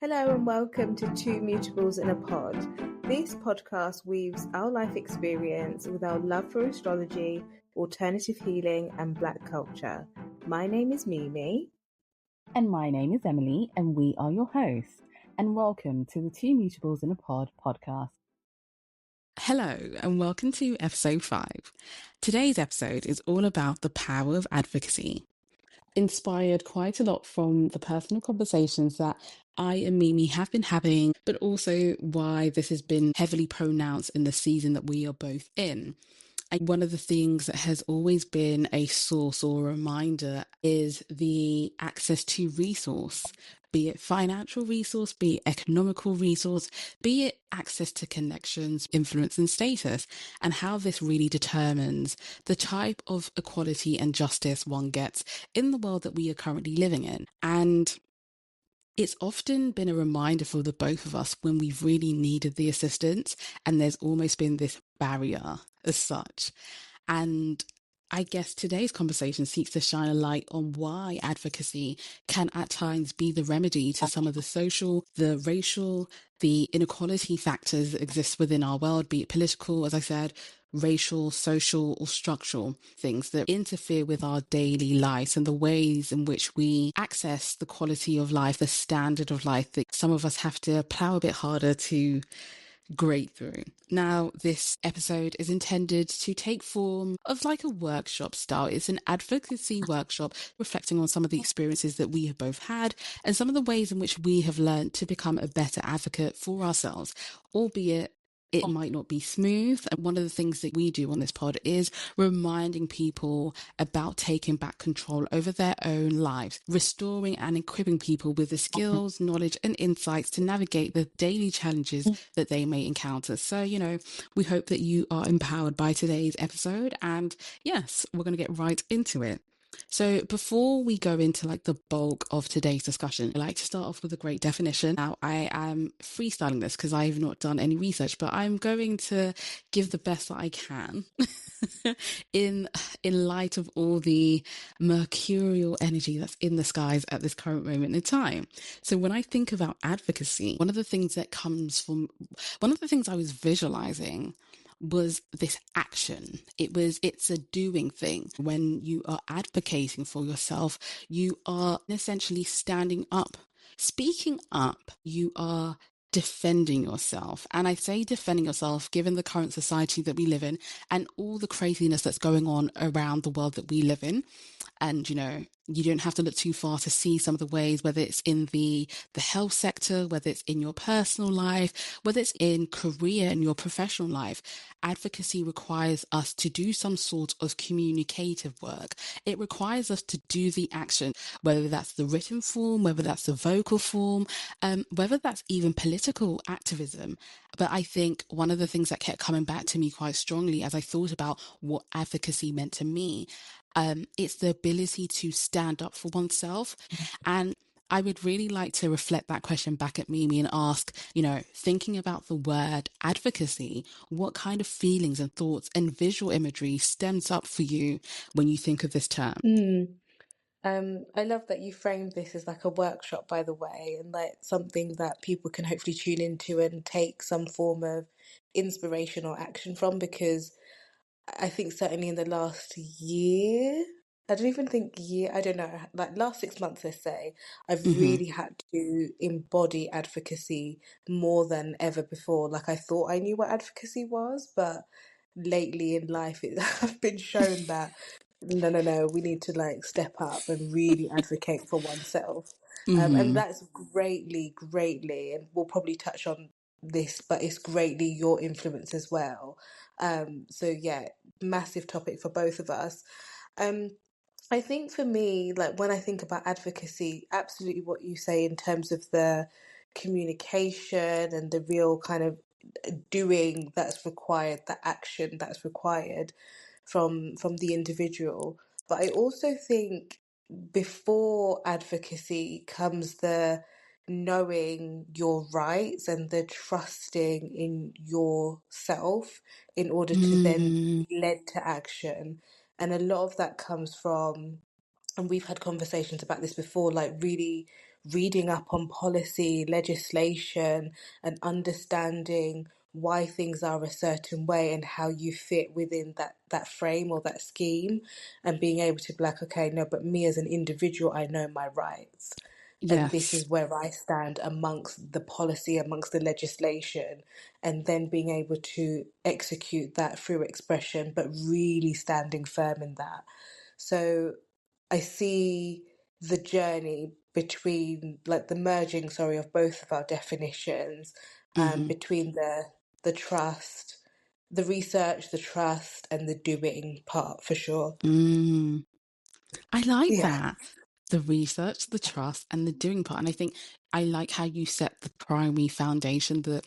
Hello and welcome to Two Mutables in a Pod. This podcast weaves our life experience with our love for astrology, alternative healing and Black culture. My name is Mimi. And my name is Emily, and we are your hosts. And welcome to the Two Mutables in a Pod podcast. Hello, and welcome to episode 5. Today's episode is all about the power of advocacy. Inspired quite a lot from the personal conversations that I and Mimi have been having, but also why this has been heavily pronounced in the season that we are both in. And one of the things that has always been a source or a reminder is the access to resource, be it financial resource, be it economical resource, be it access to connections, influence and status, and how this really determines the type of equality and justice one gets in the world that we are currently living in. And it's often been a reminder for the both of us when we've really needed the assistance, and there's almost been this barrier as such. And I guess today's conversation seeks to shine a light on why advocacy can at times be the remedy to some of the social, the racial, the inequality factors that exist within our world, be it political, as I said, racial, social, or structural things that interfere with our daily lives and the ways in which we access the quality of life, the standard of life that some of us have to plow a bit harder to grade through. Now, this episode is intended to take form of like a workshop style. It's an advocacy workshop reflecting on some of the experiences that we have both had and some of the ways in which we have learned to become a better advocate for ourselves, albeit it might not be smooth. And one of the things that we do on this pod is reminding people about taking back control over their own lives, restoring and equipping people with the skills, knowledge and insights to navigate the daily challenges that they may encounter. So, we hope that you are empowered by today's episode. And yes, we're going to get right into it. So before we go into like the bulk of today's discussion, I like to start off with a great definition. Now, I am freestyling this because I've not done any research, but I'm going to give the best that I can in light of all the mercurial energy that's in the skies at this current moment in time. So when I think about advocacy, one of the things I was visualizing was this action. It's a doing thing. When you are advocating for yourself, you are essentially standing up, speaking up. You are defending yourself. And I say defending yourself, given the current society that we live in and all the craziness that's going on around the world that we live in. And, you don't have to look too far to see some of the ways, whether it's in the health sector, whether it's in your personal life, whether it's in career and your professional life. Advocacy requires us to do some sort of communicative work. It requires us to do the action, whether that's the written form, whether that's the vocal form, whether that's even political activism. But I think one of the things that kept coming back to me quite strongly as I thought about what advocacy meant to me, it's the ability to stand up for oneself. And I would really like to reflect that question back at Mimi and ask, thinking about the word advocacy, what kind of feelings and thoughts and visual imagery stems up for you when you think of this term? I love that you framed this as like a workshop, by the way, and like something that people can hopefully tune into and take some form of inspiration or action from, because I think certainly in the last year, I don't even think year, I don't know, like last 6 months, let's say, I've really had to embody advocacy more than ever before. Like I thought I knew what advocacy was, but lately in life, I've been shown that no, we need to like step up and really advocate for oneself. And that's greatly, and we'll probably touch on this, but it's greatly your influence as well. So yeah, massive topic for both of us. I think for me, like when I think about advocacy, absolutely what you say in terms of the communication and the real kind of doing that's required, the action that's required from the individual. But I also think before advocacy comes the knowing your rights and the trusting in yourself in order to then be led to action. And a lot of that comes from, and we've had conversations about this before, like really reading up on policy, legislation, and understanding why things are a certain way and how you fit within that frame or that scheme, and being able to be like, okay, no, but me as an individual, I know my rights. And this Yes. is where I stand amongst the policy, amongst the legislation, and then being able to execute that through expression, but really standing firm in that. So I see the journey between, like, the merging, sorry, of both of our definitions, Mm-hmm. between the trust, the research, the trust, and the doing part for sure. Mm. I like Yeah. that. The research, the trust, and the doing part. And I think I like how you set the primary foundation that,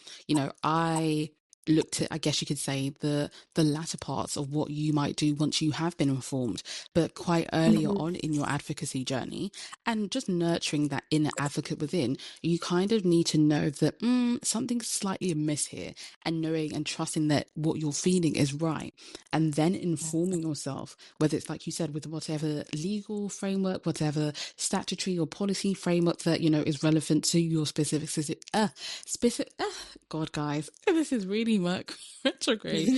I looked at, I guess you could say, the latter parts of what you might do once you have been informed, but quite earlier Mhm. on in your advocacy journey, and just nurturing that inner advocate within, you kind of need to know that something's slightly amiss here, and knowing and trusting that what you're feeling is right, and then informing yourself, whether it's like you said, with whatever legal framework, whatever statutory or policy framework that is relevant to your specific God, guys, this is really retrograde,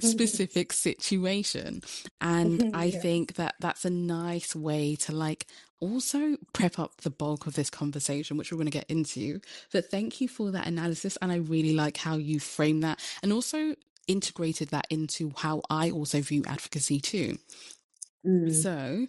specific situation. And I Yeah. think that that's a nice way to also prep up the bulk of this conversation, which we're going to get into. But thank you for that analysis, and I really like how you frame that, and also integrated that into how I also view advocacy too. Mm. So,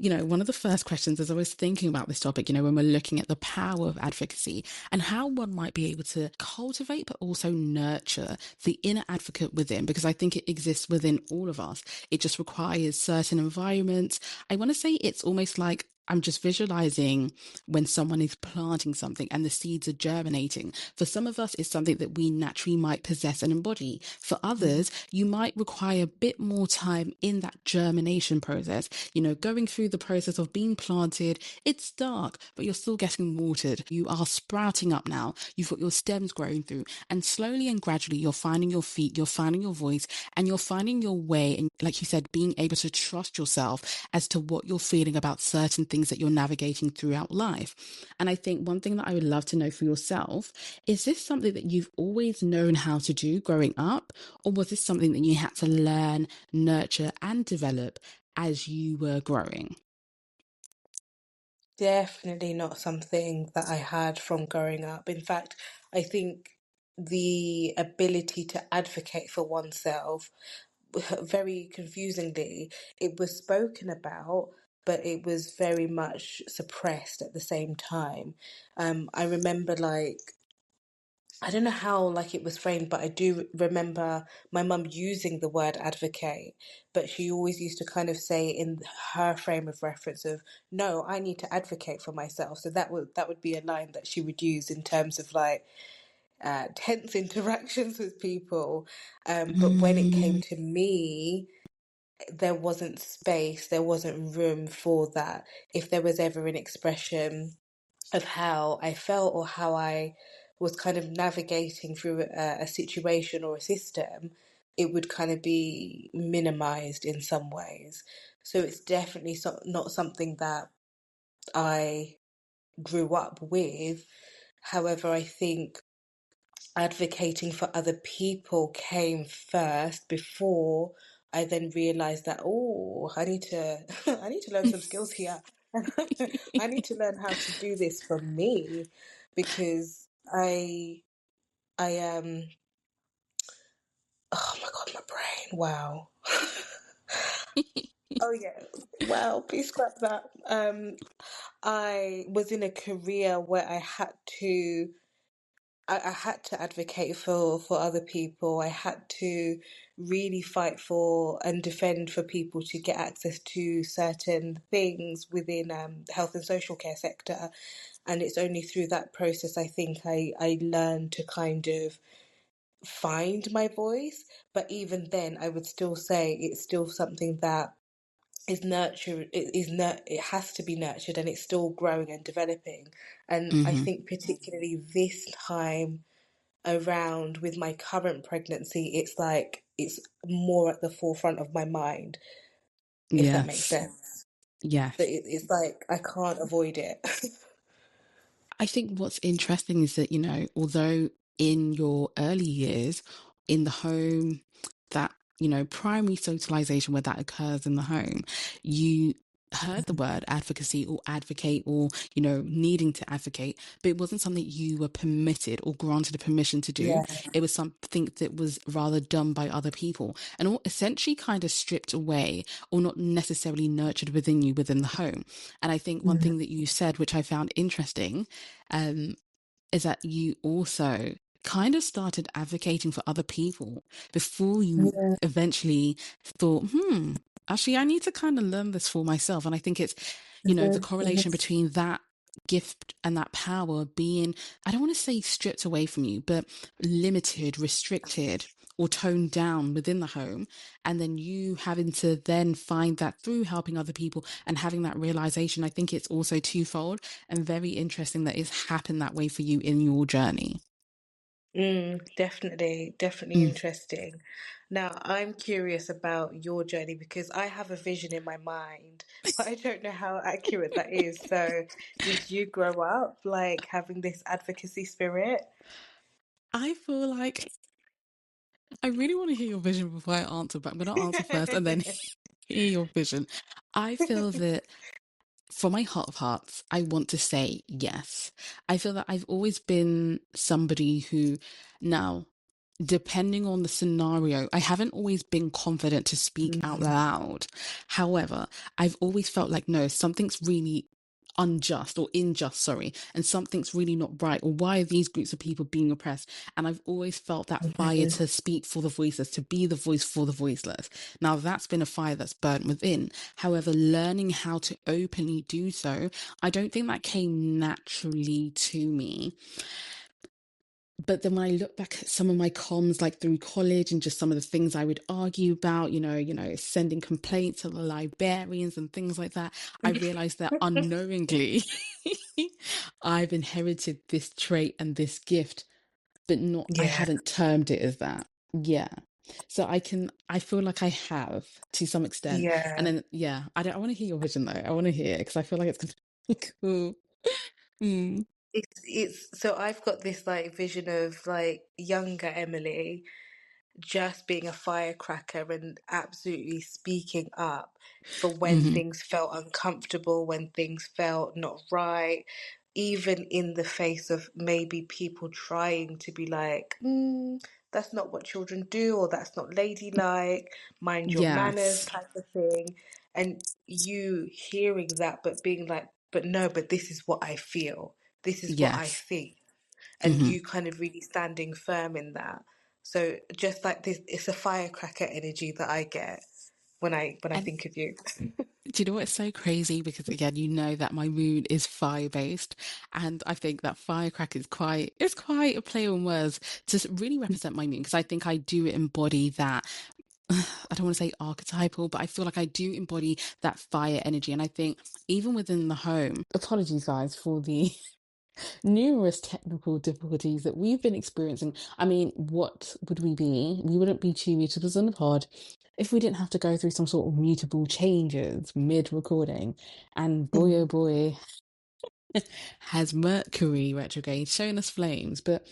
one of the first questions as I was thinking about this topic, when we're looking at the power of advocacy and how one might be able to cultivate but also nurture the inner advocate within, because I think it exists within all of us. It just requires certain environments. I want to say it's almost like I'm just visualizing when someone is planting something and the seeds are germinating. For some of us, it's something that we naturally might possess and embody. For others, you might require a bit more time in that germination process, going through the process of being planted. It's dark, but you're still getting watered. You are sprouting up now. You've got your stems growing through, and slowly and gradually, you're finding your feet, you're finding your voice, and you're finding your way. And like you said, being able to trust yourself as to what you're feeling about certain things that you're navigating throughout life. And I think one thing that I would love to know for yourself, is this something that you've always known how to do growing up, or was this something that you had to learn, nurture, and develop as you were growing? Definitely not something that I had from growing up. In fact, I think the ability to advocate for oneself, very confusingly, it was spoken about, but it was very much suppressed at the same time. I remember, like, I don't know how, like, it was framed, but I do remember my mum using the word advocate, but she always used to kind of say in her frame of reference of, no, I need to advocate for myself. So that would be a line that she would use in terms of, like, tense interactions with people. But when it came Mm, to me, there wasn't space, there wasn't room for that. If there was ever an expression of how I felt or how I was kind of navigating through a situation or a system, it would kind of be minimized in some ways. So it's definitely not something that I grew up with. However, I think advocating for other people came first before I then realized that, oh, I need to I need to learn some skills here. I need to learn how to do this for me, because I oh my God, my brain. Wow. Oh yeah. Wow, please scrap that. I was in a career where I had to advocate for other people. I had to really fight for and defend for people to get access to certain things within the health and social care sector. And it's only through that process, I think, I learned to kind of find my voice. But even then, I would still say it's still something that is nurtured. It has to be nurtured, and it's still growing and developing. And I hmm. think particularly this time around with my current pregnancy, it's like it's more at the forefront of my mind, if that makes Yes. sense. That Yes. it's like I can't avoid it. I think what's interesting is that, although in your early years in the home, that, primary socialization where that occurs in the home, you heard the word advocacy or advocate or, needing to advocate, but it wasn't something you were permitted or granted a permission to do. Yeah. It was something that was rather done by other people and all essentially kind of stripped away or not necessarily nurtured within you within the home. And I think one Mm. thing that you said, which I found interesting, um, is that you also kind of started advocating for other people before you Yeah. eventually thought, actually, I need to kind of learn this for myself. And I think it's, the Mhm, correlation mhm. between that gift and that power being, I don't want to say stripped away from you, but limited, restricted, or toned down within the home. And then you having to then find that through helping other people and having that realization. I think it's also twofold and very interesting that it's happened that way for you in your journey. Definitely Mm. interesting. Now, I'm curious about your journey because I have a vision in my mind, but I don't know how accurate that is. So, did you grow up like having this advocacy spirit? I feel like I really want to hear your vision before I answer, but I'm going to answer first and then hear your vision. I feel that for my heart of hearts, I want to say yes. I feel that I've always been somebody who now, depending on the scenario, I haven't always been confident to speak out Mm, loud. However, I've always felt like, no, something's really unjust or unjust, sorry, and something's really not right, or why are these groups of people being oppressed? And I've always felt that fire mhm. to speak for the voiceless, to be the voice for the voiceless. Now that's been a fire that's burnt within. However, learning how to openly do so, I don't think that came naturally to me. But then when I look back at some of my comms, like through college and just some of the things I would argue about, sending complaints to the librarians and things like that, I realized that unknowingly I've inherited this trait and this gift, but not, I Yeah, hadn't termed it as that. Yeah. So I feel like I have to some extent. And yeah. then, yeah, I want to hear your vision though. I want to hear it because I feel like it's going to be cool. Mm. It's so I've got this like vision of like younger Emily just being a firecracker and absolutely speaking up for when Hmm. things felt uncomfortable, when things felt not right, even in the face of maybe people trying to be like, that's not what children do, or that's not ladylike, mind your manners, Yes. type of thing. And you hearing that, but being like, but no, but this is what I feel, this is what I Yes. think, and Hmm. you kind of really standing firm in that. So just like this, it's a firecracker energy that I get when I And think of you. do you know what's so crazy? Because again, you know that my mood is fire based, and I think that firecracker is quite a play on words to really represent my mood. Because I think I do embody that. I don't want to say archetypal, but I feel like I do embody that fire energy. And I think even within the home, apologies guys for the numerous technical difficulties that we've been experiencing. I mean, what would we be? We wouldn't be two mutables on the pod if we didn't have to go through some sort of mutable changes mid recording. And boy, oh Mm. boy, has Mercury retrograde shown us flames. But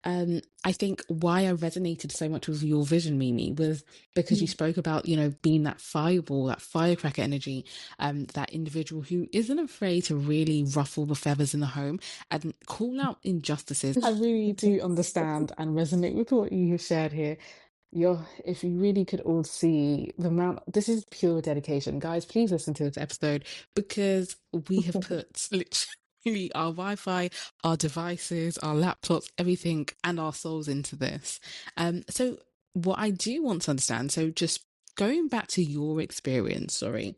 I think why I resonated so much with your vision, Mimi, was because you spoke about, being that fireball, that firecracker energy, that individual who isn't afraid to really ruffle the feathers in the home and call out injustices. I really do understand and resonate with what you have shared here. If you really could all see the amount, this is pure dedication. Guys, please listen to this episode because we have put literally our Wi-Fi, our devices, our laptops, everything, and our souls into this. So what I do want to understand, so just going back to your experience, sorry,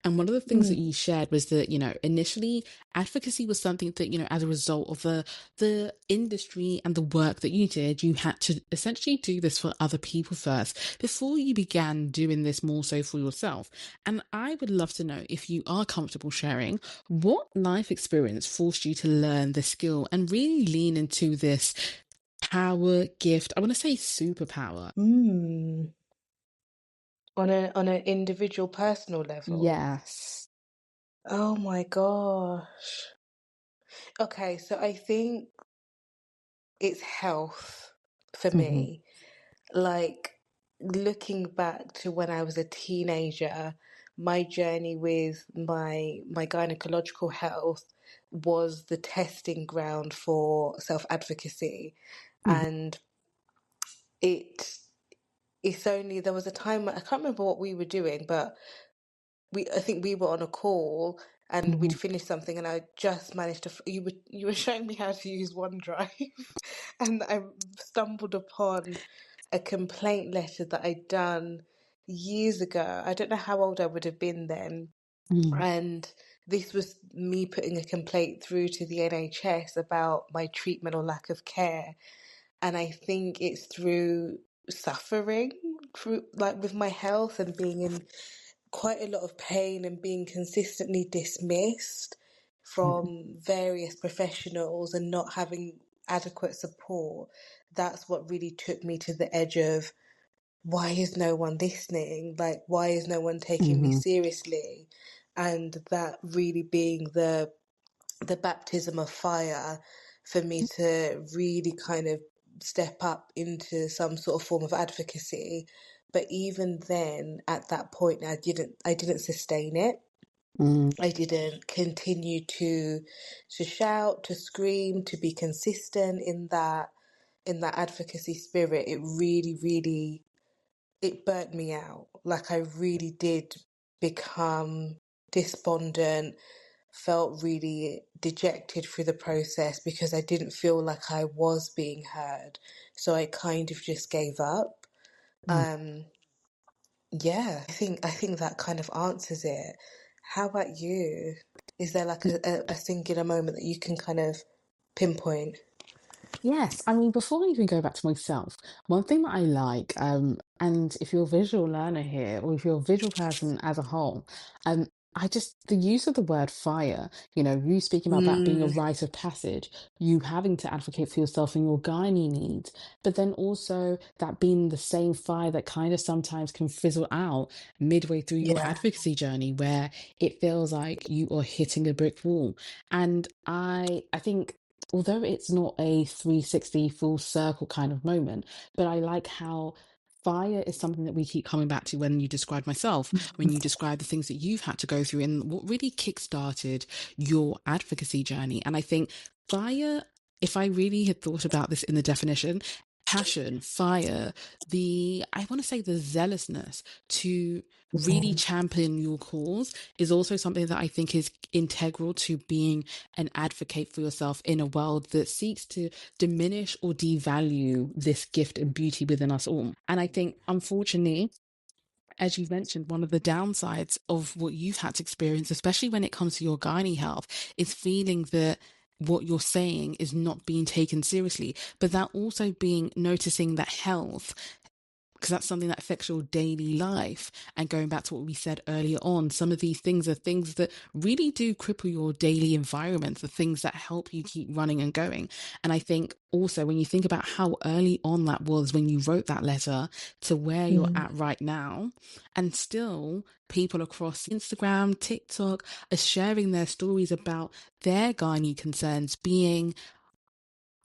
and one of the things that Mm. you shared was that, initially advocacy was something that, as a result of the industry and the work that you did, you had to essentially do this for other people first before you began doing this more so for yourself. And I would love to know, if you are comfortable sharing, what life experience forced you to learn the skill and really lean into this power gift. I want to say superpower. Mm. On an individual personal level. Yes. Oh my gosh. Okay, so I think it's health for Mm-hmm. me. Like looking back to when I was a teenager, my journey with my gynecological health was the testing ground for self-advocacy. Mm-hmm. And it it's only there was a time I can't remember what we were doing, but we I think we were on a call and we'd Mm-hmm. finished something and I just managed to you were showing me how to use OneDrive and I stumbled upon a complaint letter that I'd done years ago. I don't know how old I would have been then. And this was me putting a complaint through to the NHS about my treatment or lack of care. And I think it's through suffering, through like with my health and being in quite a lot of pain and being consistently dismissed Mm-hmm. from various professionals and not having adequate support. That's what really took me to the edge of why is no one listening? Like, why is no one taking me Mm-hmm. seriously? And that really being the baptism of fire for me to really kind of step up into some sort of form of advocacy. But even then, at that point, I didn't sustain it. Mm-hmm. I didn't continue to shout, to scream, to be consistent in that advocacy spirit. It really, really it burnt me out. Like I really did become despondent, felt really dejected through the process because I didn't feel like I was being heard. So I kind of just gave up. Um, yeah, I think that kind of answers it. How about you? Is there like a singular moment that you can kind of pinpoint? Yes, I mean, before I even go back to myself, one thing that I like, and if you're a visual learner here, or if you're a visual person as a whole, I just, the use of the word fire, you speaking about that being a Mm, rite of passage, you having to advocate for yourself and your gynae needs, but then also that being the same fire that kind of sometimes can fizzle out midway through your yeah. advocacy journey, where it feels like you are hitting a brick wall. And I think although it's not a 360 full circle kind of moment, but I like how fire is something that we keep coming back to when you describe myself, when you describe the things that you've had to go through and what really kickstarted your advocacy journey. And I think fire, if I really had thought about this in the definition, passion, fire, I want to say the zealousness to really Mm, champion your cause is also something that I think is integral to being an advocate for yourself in a world that seeks to diminish or devalue this gift and beauty within us all. And I think, unfortunately, as you've mentioned, one of the downsides of what you've had to experience, especially when it comes to your gynae health, is feeling that what you're saying is not being taken seriously, but that also being noticing that health, because that's something that affects your daily life. And going back to what we said earlier on, some of these things are things that really do cripple your daily environment, the things that help you keep running and going. And I think also when you think about how early on that was when you wrote that letter to where you're mm, at right now, and still people across Instagram, TikTok are sharing their stories about their gynae concerns being,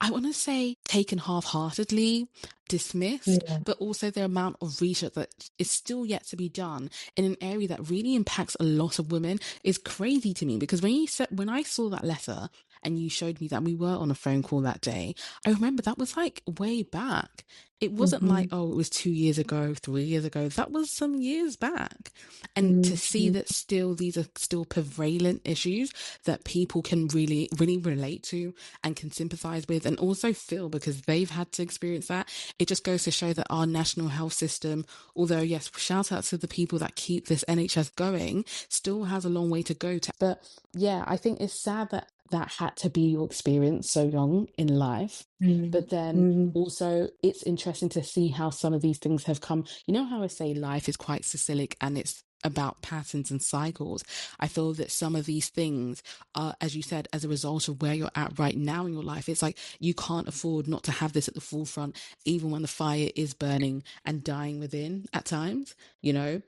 I want to say, taken half-heartedly, dismissed, yeah. but also the amount of research that is still yet to be done in an area that really impacts a lot of women is crazy to me. Because when I saw that letter and you showed me that we were on a phone call that day, I remember that was like way back. It wasn't like, Hmm. oh, it was 2 years ago, 3 years ago. That was some years back. And to see Mm, that still these are still prevalent issues that people can really, really relate to and can sympathize with and also feel because they've had to experience that. It just goes to show that our national health system, although yes, shout out to the people that keep this NHS going, still has a long way to go to. But yeah, I think it's sad that that had to be your experience so young in life. mm, But then mm. also it's interesting to see how some of these things have come. You know how I say life is quite cyclic and it's about patterns and cycles. I feel that some of these things are, as you said, as a result of where you're at right now in your life. It's like you can't afford not to have this at the forefront, even when the fire is burning and dying within at times,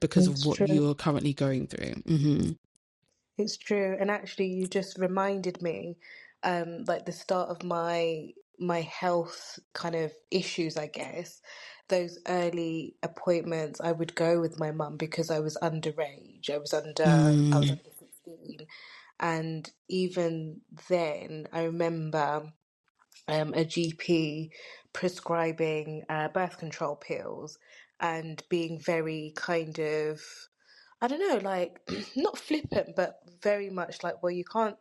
because of It's what true. you're currently going through. Hmm. It's true. And actually, you just reminded me. like the start of my health kind of issues, I guess, those early appointments I would go with my mum because I was underage. I was Mm, under 16. And even then I remember a GP prescribing birth control pills and being very kind of, I don't know, like not flippant, but very much like, well, you can't.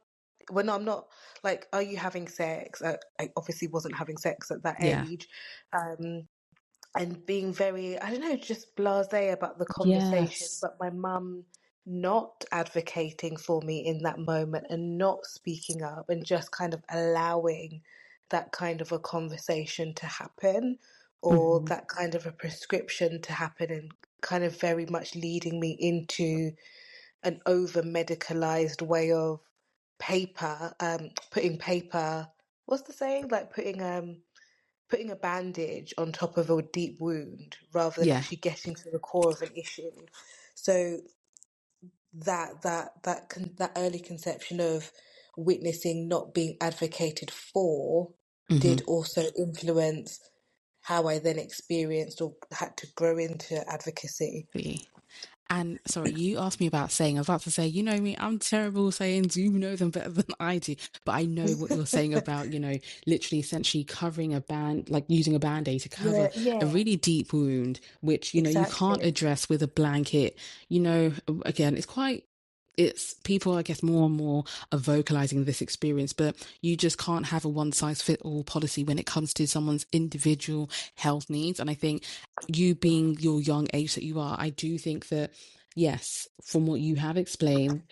Well, no, I'm not like, are you having sex? I obviously wasn't having sex at that yeah. age. And being very, I don't know, just blasé about the conversation. Yes. But my mum not advocating for me in that moment and not speaking up and just kind of allowing that kind of a conversation to happen or Hmm. that kind of a prescription to happen and kind of very much leading me into an over medicalized way of putting paper, what's the saying? Like putting a bandage on top of a deep wound rather than Yeah. actually getting to the core of an issue. So that early conception of witnessing not being advocated for Hmm. did also influence how I then experienced or had to grow into advocacy. And sorry, you asked me about saying. I was about to say, you know me, I'm terrible sayings. You know them better than I do. But I know what you're saying about, literally essentially covering a band, like using a band-aid to Yeah, cover a yeah, really deep wound, which, you can't exactly. address with a blanket. Again, it's people, I guess, more and more are vocalizing this experience, but you just can't have a one size fit all policy when it comes to someone's individual health needs. And I think you being your young age that you are, I do think that, yes, from what you have explained,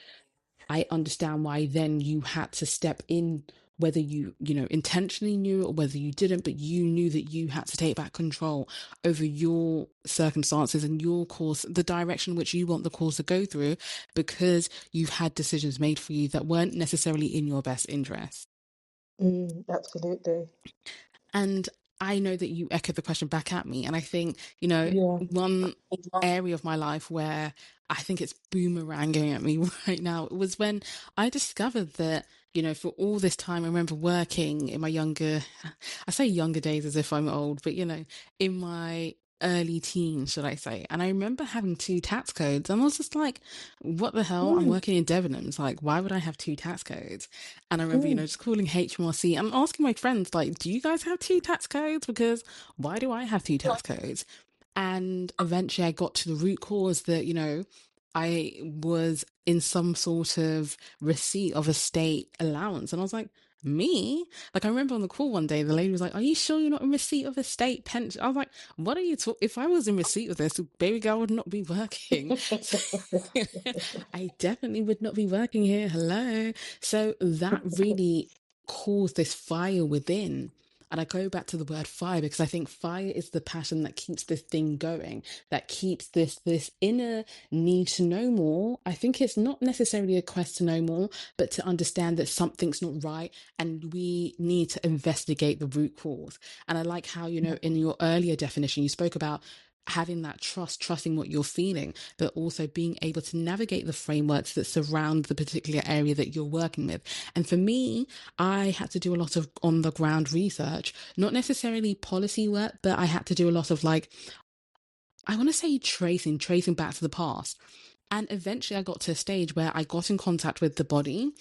I understand why then you had to step in, whether you intentionally knew or whether you didn't, but you knew that you had to take back control over your circumstances and your course, the direction which you want the course to go through, because you've had decisions made for you that weren't necessarily in your best interest. Absolutely. And I know that you echoed the question back at me. And I think, Yeah. one area of my life where I think it's boomeranging at me right now was when I discovered that, for all this time, I remember working in my I say younger days as if I'm old, but, in my early teens, should I say. And I remember having two tax codes and I was just like, what the hell? I'm Mm, working in Debenhams. Like, why would I have two tax codes? And I remember, mm, just calling HMRC and asking my friends, like, do you guys have two tax codes? Because why do I have two tax codes? And eventually I got to the root cause that, I was in some sort of receipt of a state allowance. And I was like, me? Like, I remember on the call one day, the lady was like, are you sure you're not in receipt of a state pension? I was like, what are you talking? If I was in receipt of this, baby girl would not be working. So I definitely would not be working here. Hello. So that really caused this fire within. And I go back to the word fire because I think fire is the passion that keeps this thing going, that keeps this inner need to know more. I think it's not necessarily a quest to know more, but to understand that something's not right and we need to investigate the root cause. And I like how, in your earlier definition, you spoke about having that trusting what you're feeling, but also being able to navigate the frameworks that surround the particular area that you're working with. And for me, I had to do a lot of on the ground research, not necessarily policy work, but I had to do a lot of I want to say tracing back to the past. And eventually I got to a stage where I got in contact with the body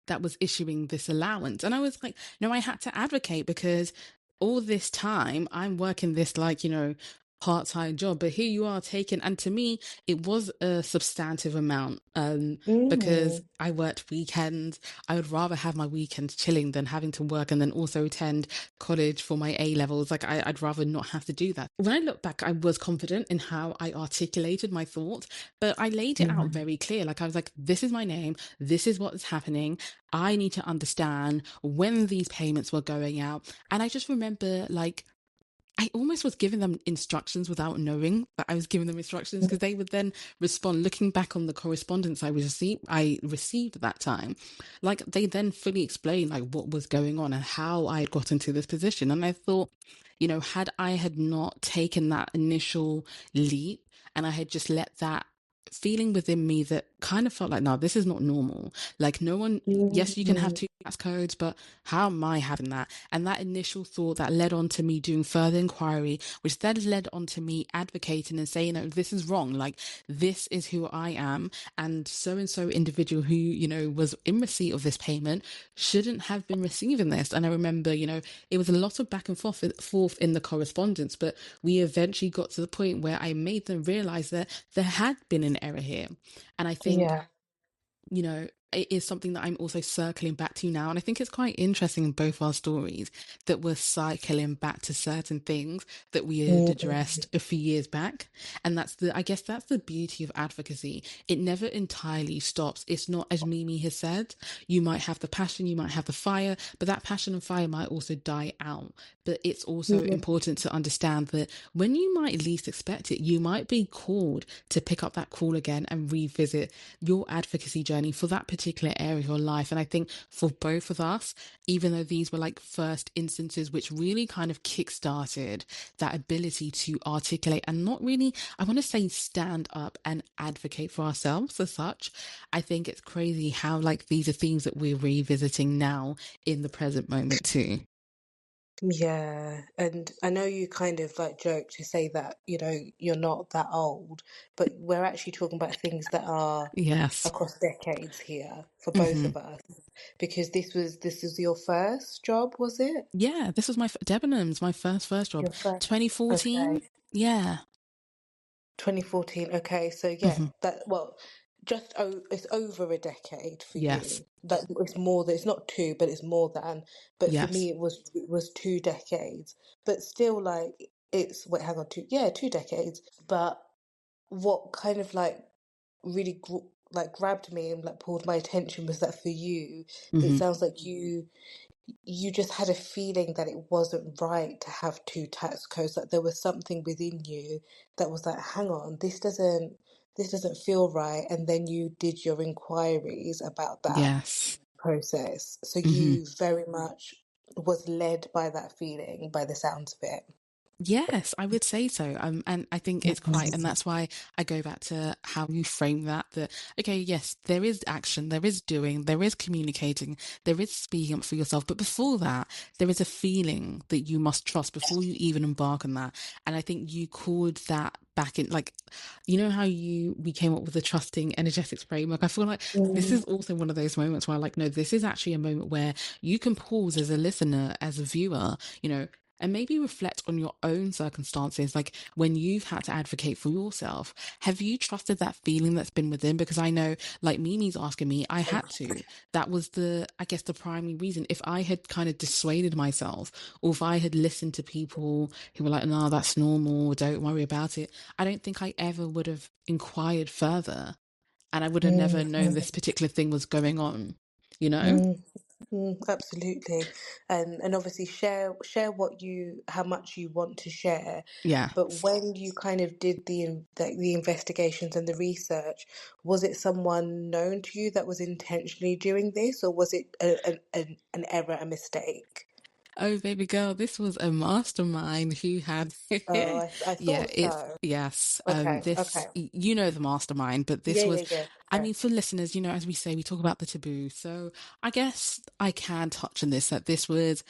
that was issuing this allowance. And I was like, no, I had to advocate because all this time I'm working this part-time job, but here you are taking, and to me it was a substantive amount because mm. I worked weekends. I would rather have my weekends chilling than having to work and then also attend college for my A levels. Like I'd rather not have to do that. When I look back, I was confident in how I articulated my thoughts, but I laid it out very clear. Like I was like, this is my name, this is what's happening. I need to understand when these payments were going out. And I just remember I almost was giving them instructions without knowing that I was giving them instructions because they would then respond. Looking back on the correspondence I received at that time, like they then fully explained like what was going on and how I had got into this position. And I thought, had I had not taken that initial leap and I had just let that feeling within me that kind of felt like, no, this is not normal. Like, no one, yes, you can have Mm, two tax codes, but how am I having that? And that initial thought that led on to me doing further inquiry, which then led on to me advocating and saying, no, this is wrong. Like, this is who I am. And so individual who, was in receipt of this payment shouldn't have been receiving this. And I remember, it was a lot of back and forth in the correspondence, but we eventually got to the point where I made them realize that there had been an error here. And I think, yeah. it is something that I'm also circling back to now. And I think it's quite interesting in both our stories that we're cycling back to certain things that we had Mm, addressed a few years back. And I guess that's the beauty of advocacy. It never entirely stops. It's not, as Mimi has said, you might have the passion, you might have the fire, but that passion and fire might also die out. But it's also mm, important to understand that when you might least expect it, you might be called to pick up that call again and revisit your advocacy journey for that particular area of your life. And I think for both of us, even though these were like first instances which really kind of kickstarted that ability to articulate and not really, I want to say, stand up and advocate for ourselves as such, I think it's crazy how like these are themes that we're revisiting now in the present moment too. yeah. And I know you kind of like joke to say that, you're not that old, but we're actually talking about things that are Yes. across decades here for both Hmm. of us. Because this was your first job, was it? Yeah, this was my Debenhams, my first job, Your first. Okay. 2014. Yeah. 2014. Okay, so yeah, Hmm. it's over a decade for Yes. you. That it's more than, it's not two, but it's more than. But for Yes. me, it was 2 decades. But still, like it's wait, hang on, 2 decades. But what kind of like really grabbed me and like pulled my attention was that for you, it Hmm. sounds like you just had a feeling that it wasn't right to have two tax codes, that there was something within you that was like, hang on, this doesn't feel right. And then you did your inquiries about that Yes. process. So Hmm. you very much was led by that feeling, by the sounds of it. Yes, I would say so. And I think it's quite, and that's why I go back to how you frame that, okay, yes, there is action, there is doing, there is communicating, there is speaking up for yourself. But before that, there is a feeling that you must trust before you even embark on that. And I think you called that back in, like, how we came up with the trusting energetics framework. I feel like this Mm, is also one of those moments where, like, no, this is actually a moment where you can pause as a listener, as a viewer, and maybe reflect on your own circumstances, like when you've had to advocate for yourself. Have you trusted that feeling that's been within? Because I know, like Mimi's asking me, I had to. That was I guess, the primary reason. If I had kind of dissuaded myself, or if I had listened to people who were like, no, that's normal, don't worry about it, I don't think I ever would have inquired further. And I would have mm, never known mm, this particular thing was going on, you know? mm. Absolutely, and obviously share how much you want to share. Yeah. But when you kind of did the investigations and the research, was it someone known to you that was intentionally doing this, or was it an error, a mistake? Oh, baby girl, this was a mastermind who had, Oh, I yeah, thought it's, so. yes, Okay, okay, you know, the mastermind, but yeah, this was, yeah, yeah. I Okay. mean, for listeners, as we say, we talk about the taboo. So I guess I can touch on this, that this was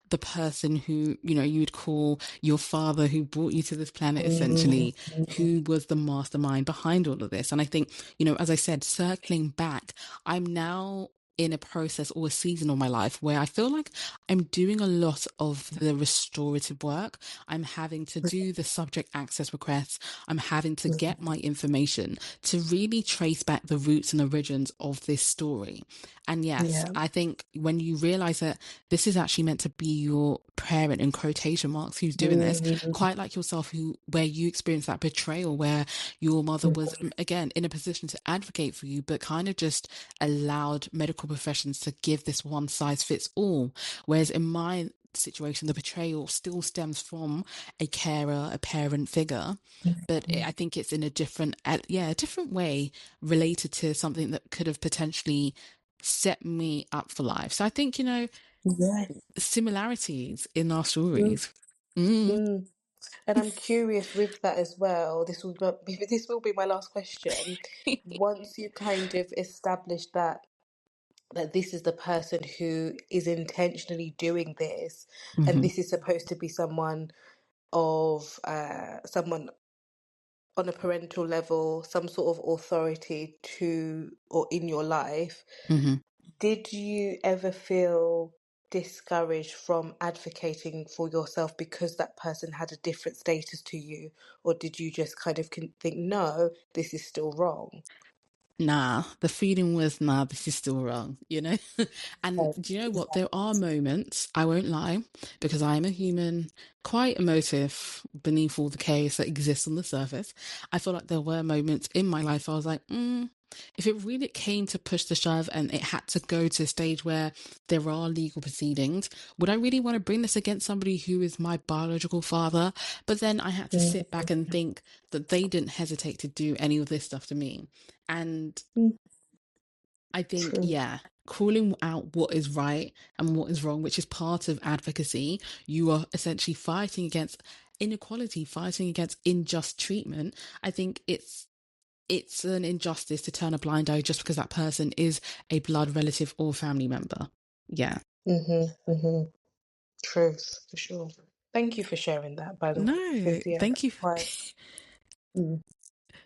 the person who, you'd call your father who brought you to this planet, Mm, essentially, who was the mastermind behind all of this. And I think, as I said, circling back, I'm now in a process or a season of my life where I feel like I'm doing a lot of the restorative work. I'm having to do the subject access requests. I'm having to get my information to really trace back the roots and origins of this story. And yes, yeah. I think when you realize that this is actually meant to be your parent, in quotation marks, who's doing this, Mm, quite like yourself, where you experienced that betrayal, where your mother was, again, in a position to advocate for you, but kind of just allowed medical professions to give this one size fits all. Whereas in my situation, the betrayal still stems from a carer, a parent figure. But I think it's in a different, a different way, related to something that could have potentially set me up for life. So I think, yeah. similarities in our Mm, stories. Mm. mm. And I'm curious with that as well. This will be my last question. Once you kind of establish that this is the person who is intentionally doing this, and Hmm. this is supposed to be someone on a parental level, some sort of authority to or in your life, Hmm. did you ever feel discouraged from advocating for yourself because that person had a different status to you? Or did you just kind of think, no, this is still wrong? Nah, the feeling was, nah, this is still wrong, you know? And Okay. do you know what? There are moments, I won't lie, because I am a human, quite emotive beneath all the chaos that exists on the surface. I feel like there were moments in my life I was like, if it really came to push the shove and it had to go to a stage where there are legal proceedings, would I really want to bring this against somebody who is my biological father? But then I had to sit back and think that they didn't hesitate to do any of this stuff to me. And Mm, I think, true. yeah, calling out what is right and what is wrong, which is part of advocacy, you are essentially fighting against inequality, fighting against unjust treatment. I think it's an injustice to turn a blind eye just because that person is a blood relative or family member. Yeah. Mm-hmm. Truth, for sure. Thank you for sharing that, by the way, No, because yeah, thank that's you. quite. Mm,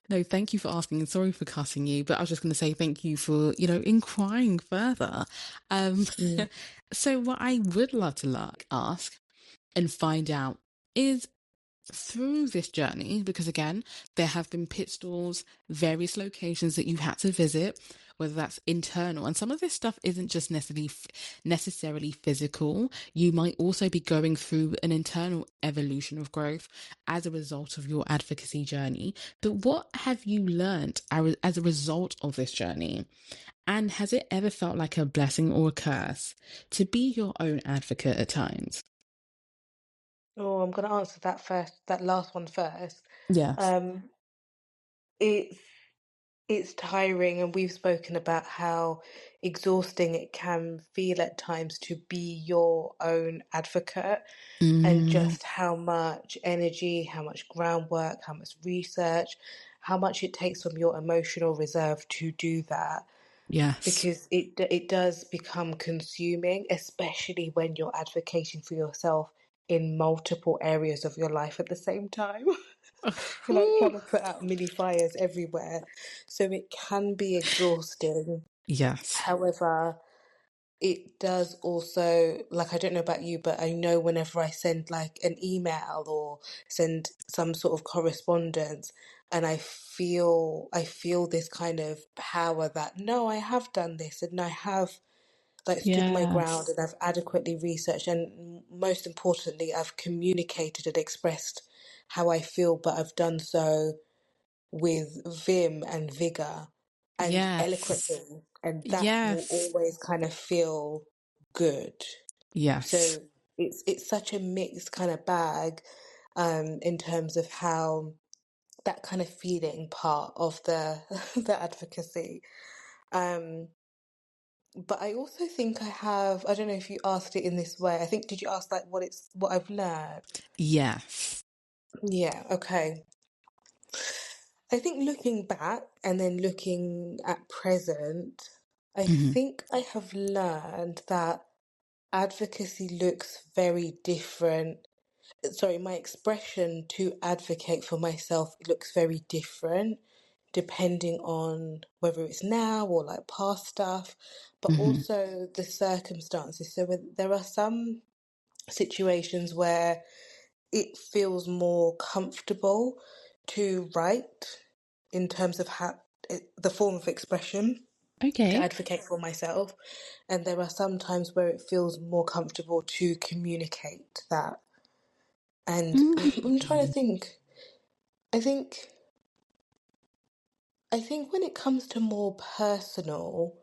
No, thank you for asking and sorry for cutting you, but I was just going to say thank you for, inquiring further. Um, mm, so what I would love to ask and find out is through this journey, because again, there have been pit stalls, various locations that you've had to visit, whether that's internal, and some of this stuff isn't just necessarily physical. You might also be going through an internal evolution of growth as a result of your advocacy journey. But what have you learned as a result of this journey? And has it ever felt like a blessing or a curse to be your own advocate at times? Oh, I'm going to answer that first, that last one first. Yes. Um, it's it's tiring, and we've spoken about how exhausting it can feel at times to be your own advocate, and Mm, just how much energy, how much groundwork, how much research, how much it takes from your emotional reserve to do that. yes. Because it does become consuming, especially when you're advocating for yourself in multiple areas of your life at the same time. You're like trying to put out mini fires everywhere. So it can be exhausting. Yes. However, it does also, like, I don't know about you, but I know whenever I send like an email or send some sort of correspondence, and I feel this kind of power that no, I have done this, and I have like stood my ground, Yes. and I've adequately researched, and most importantly, I've communicated and expressed how I feel, but I've done so with vim and vigor and Yes. eloquently, and that will Yes. always kind of feel good. Yes. So it's such a mixed kind of bag, in terms of how that kind of feeling part of the the advocacy. Um, but I also think I don't know if you asked it in this way. I think, did you ask like what I've learned? Yes. Yeah, okay. I think looking back and then looking at present, I Hmm. think I have learned that advocacy looks very different. Sorry, my expression to advocate for myself looks very different depending on whether it's now or like past stuff, but Hmm. also the circumstances. So there are some situations where it feels more comfortable to write in terms of the form of expression to Okay. advocate for myself, and there are some times where it feels more comfortable to communicate that. And I'm trying to Mm. think. I think I think when it comes to more personal,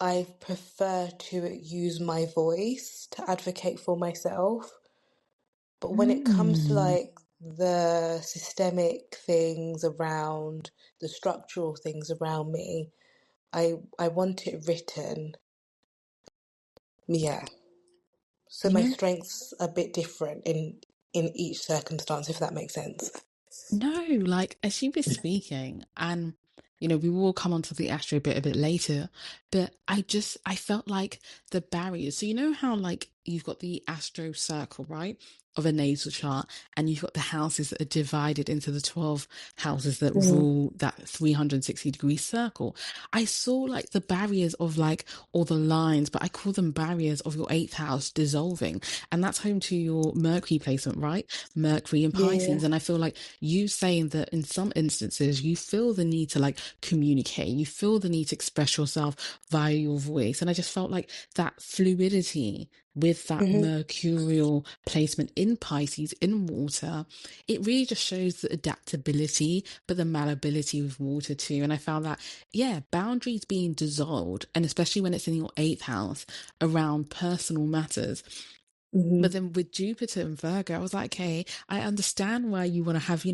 I prefer to use my voice to advocate for myself. But when it comes to Mm. like the systemic things around, the structural things around me, I want it written. Yeah. So You my know, strength's a bit different in in each circumstance, if that makes sense. No, like as she was speaking, and we will come onto the astro bit a bit later, but I felt like the barriers. So you know how like you've got the astro circle, right? Of a natal chart, and you've got the houses that are divided into the 12 houses that Mm, rule that 360-degree circle. I saw like the barriers of like all the lines, but I call them barriers of your eighth house dissolving. And that's home to your Mercury placement, right? Mercury and yeah. Pisces. And I feel like you saying that in some instances you feel the need to like communicate, you feel the need to express yourself via your voice. And I just felt like that fluidity with that Hmm. mercurial placement in Pisces, in water, it really just shows the adaptability, but the malleability with water too. And I found that, yeah, boundaries being dissolved, and especially when it's in your eighth house around personal matters. But Hmm. then with Jupiter and Virgo, I was like, okay, I understand why you want to have,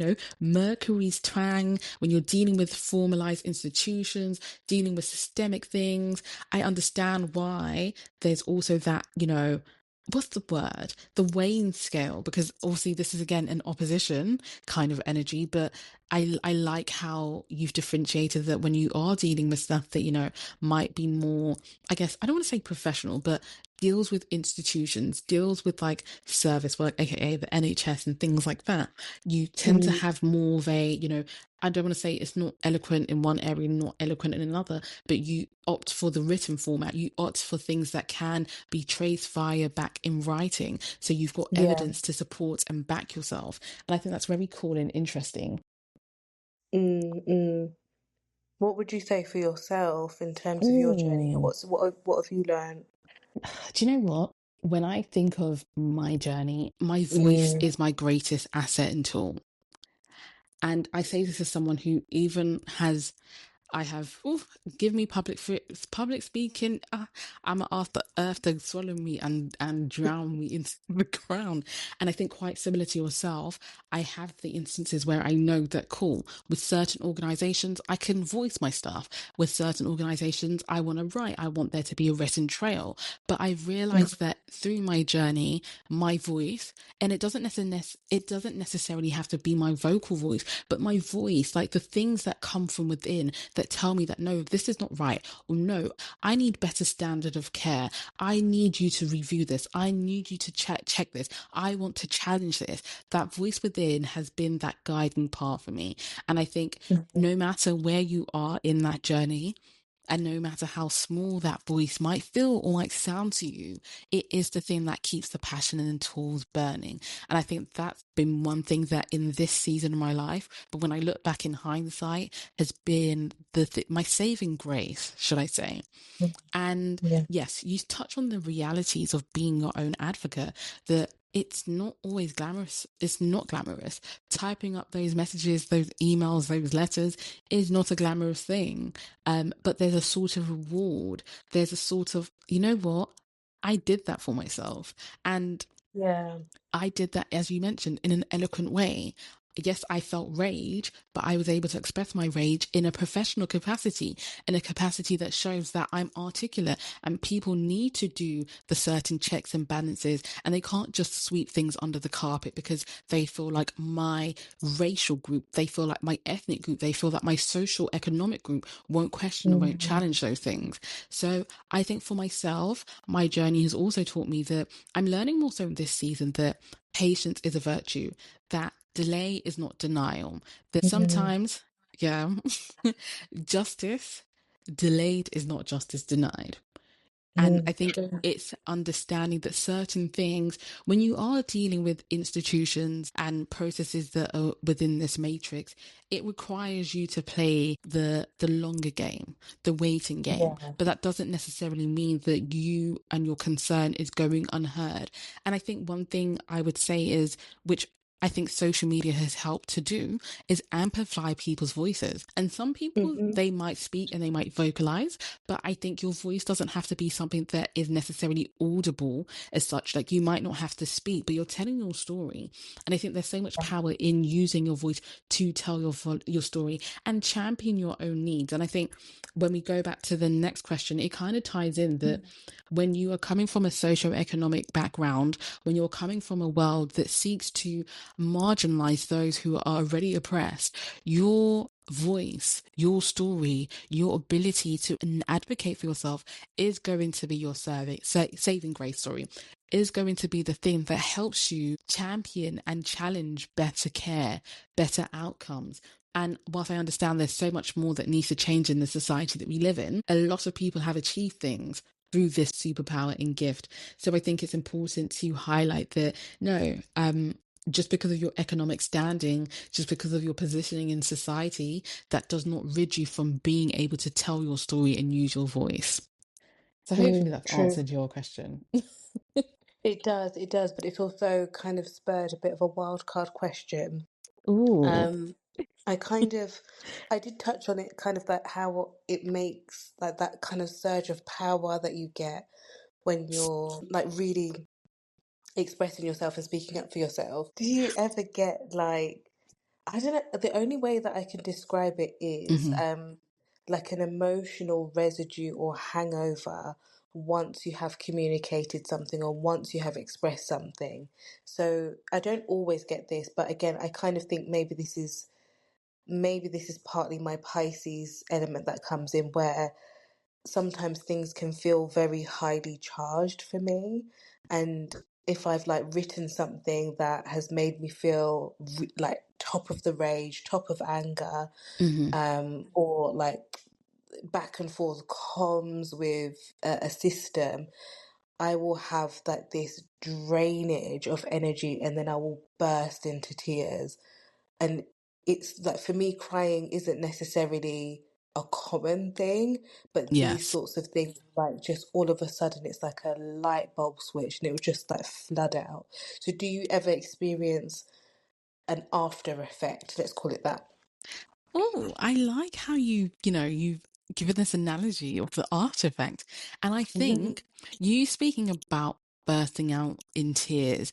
Mercury's twang when you're dealing with formalized institutions, dealing with systemic things. I understand why there's also that, what's the word? The weighing scale, because obviously this is again an opposition kind of energy, but I like how you've differentiated that when you are dealing with stuff that, might be more, I guess, I don't want to say professional, but deals with institutions, deals with like service work, aka the NHS and things like that, you tend to Mm, have more of a, I don't want to say it's not eloquent in one area, not eloquent in another, but you opt for the written format. You opt for things that can be traced via back in writing. So you've got yeah. evidence to support and back yourself. And I think that's very cool and interesting. Mm, mm. What would you say for yourself in terms of your journey? Oh, What have you learned? do you know what? When I think of my journey, my voice Mm, is my greatest asset and tool. And I say this as someone who even has I have, give me public speaking. I'm gonna ask the earth to swallow me and drown me into the ground. And I think quite similar to yourself, I have the instances where I know that cool, with certain organizations, I can voice my stuff. With certain organizations, I want to write. I want there to be a written trail. But I've mm, realized that through my journey, my voice, and it doesn't necessarily have to be my vocal voice, but my voice, like the things that come from within that tell me that no, this is not right, or no, I need better standard of care. I need you to review this. I need you to check this. I want to challenge this. That voice within has been that guiding part for me. And I think mm, no matter where you are in that journey, and no matter how small that voice might feel or might sound to you, it is the thing that keeps the passion and the tools burning. And I think that's been one thing that in this season of my life, but when I look back in hindsight, has been my saving grace, should I say. mm. And Yeah. yes, you touch on the realities of being your own advocate, that it's not always glamorous. It's not glamorous. Typing up those messages, those emails, those letters is not a glamorous thing. But there's a sort of reward. There's a sort of, you know what? I did that for myself. And Yeah. I did that, as you mentioned, in an eloquent way. Yes, I felt rage, but I was able to express my rage in a professional capacity, in a capacity that shows that I'm articulate and people need to do the certain checks and balances, and they can't just sweep things under the carpet because they feel like my racial group, they feel like my ethnic group, they feel that my social economic group won't question and won't Mm, challenge those things. So I think for myself, my journey has also taught me that I'm learning more so in this season that patience is a virtue, that delay is not denial, that mm, sometimes, yeah, justice delayed is not justice denied. And I mm, think true. it's understanding that certain things, when you are dealing with institutions and processes that are within this matrix, it requires you to play the longer game, the waiting game. Yeah. But that doesn't necessarily mean that you and your concern is going unheard. And I think one thing I would say is, which I think social media has helped to do is amplify people's voices. And some people, Mm-hmm. they might speak and they might vocalize, but I think your voice doesn't have to be something that is necessarily audible as such. Like you might not have to speak, but you're telling your story. And I think there's so much power in using your voice to tell your story and champion your own needs. And I think when we go back to the next question, it kind of ties in that when you are coming from a socio-economic background, when you're coming from a world that seeks to marginalize those who are already oppressed, your voice, your story, your ability to advocate for yourself is going to be your saving grace, is going to be the thing that helps you champion and challenge better care, better outcomes. And whilst I understand there's so much more that needs to change in the society that we live in, a lot of people have achieved things through this superpower and gift. So I think it's important to highlight that no, just because of your economic standing, just because of your positioning in society, that does not rid you from being able to tell your story and use your voice. So hopefully that's True. answered your question. It does, but it's also kind of spurred a bit of a wild card question. Ooh. Um, I kind of, I did touch on it, kind of like how it makes like that kind of surge of power that you get when you're like really expressing yourself and speaking up for yourself. Do you ever get like, I don't know, the only way that I can describe it is Hmm. like an emotional residue or hangover once you have communicated something or once you have expressed something. So I don't always get this, but again, I kind of think maybe this is partly my Pisces element that comes in where sometimes things can feel very highly charged for me. And if I've like written something that has made me feel like top of the rage, top of anger, Hmm. or like back and forth comms with a system, I will have like this drainage of energy and then I will burst into tears. And it's like for me, crying isn't necessarily a common thing, but these Yes. sorts of things, like just all of a sudden, it's like a light bulb switch and it will just like flood out. So, do you ever experience an after effect? Let's call it that. Oh, I like how you've given this analogy of the artifact. And I Mhm. think you speaking about bursting out in tears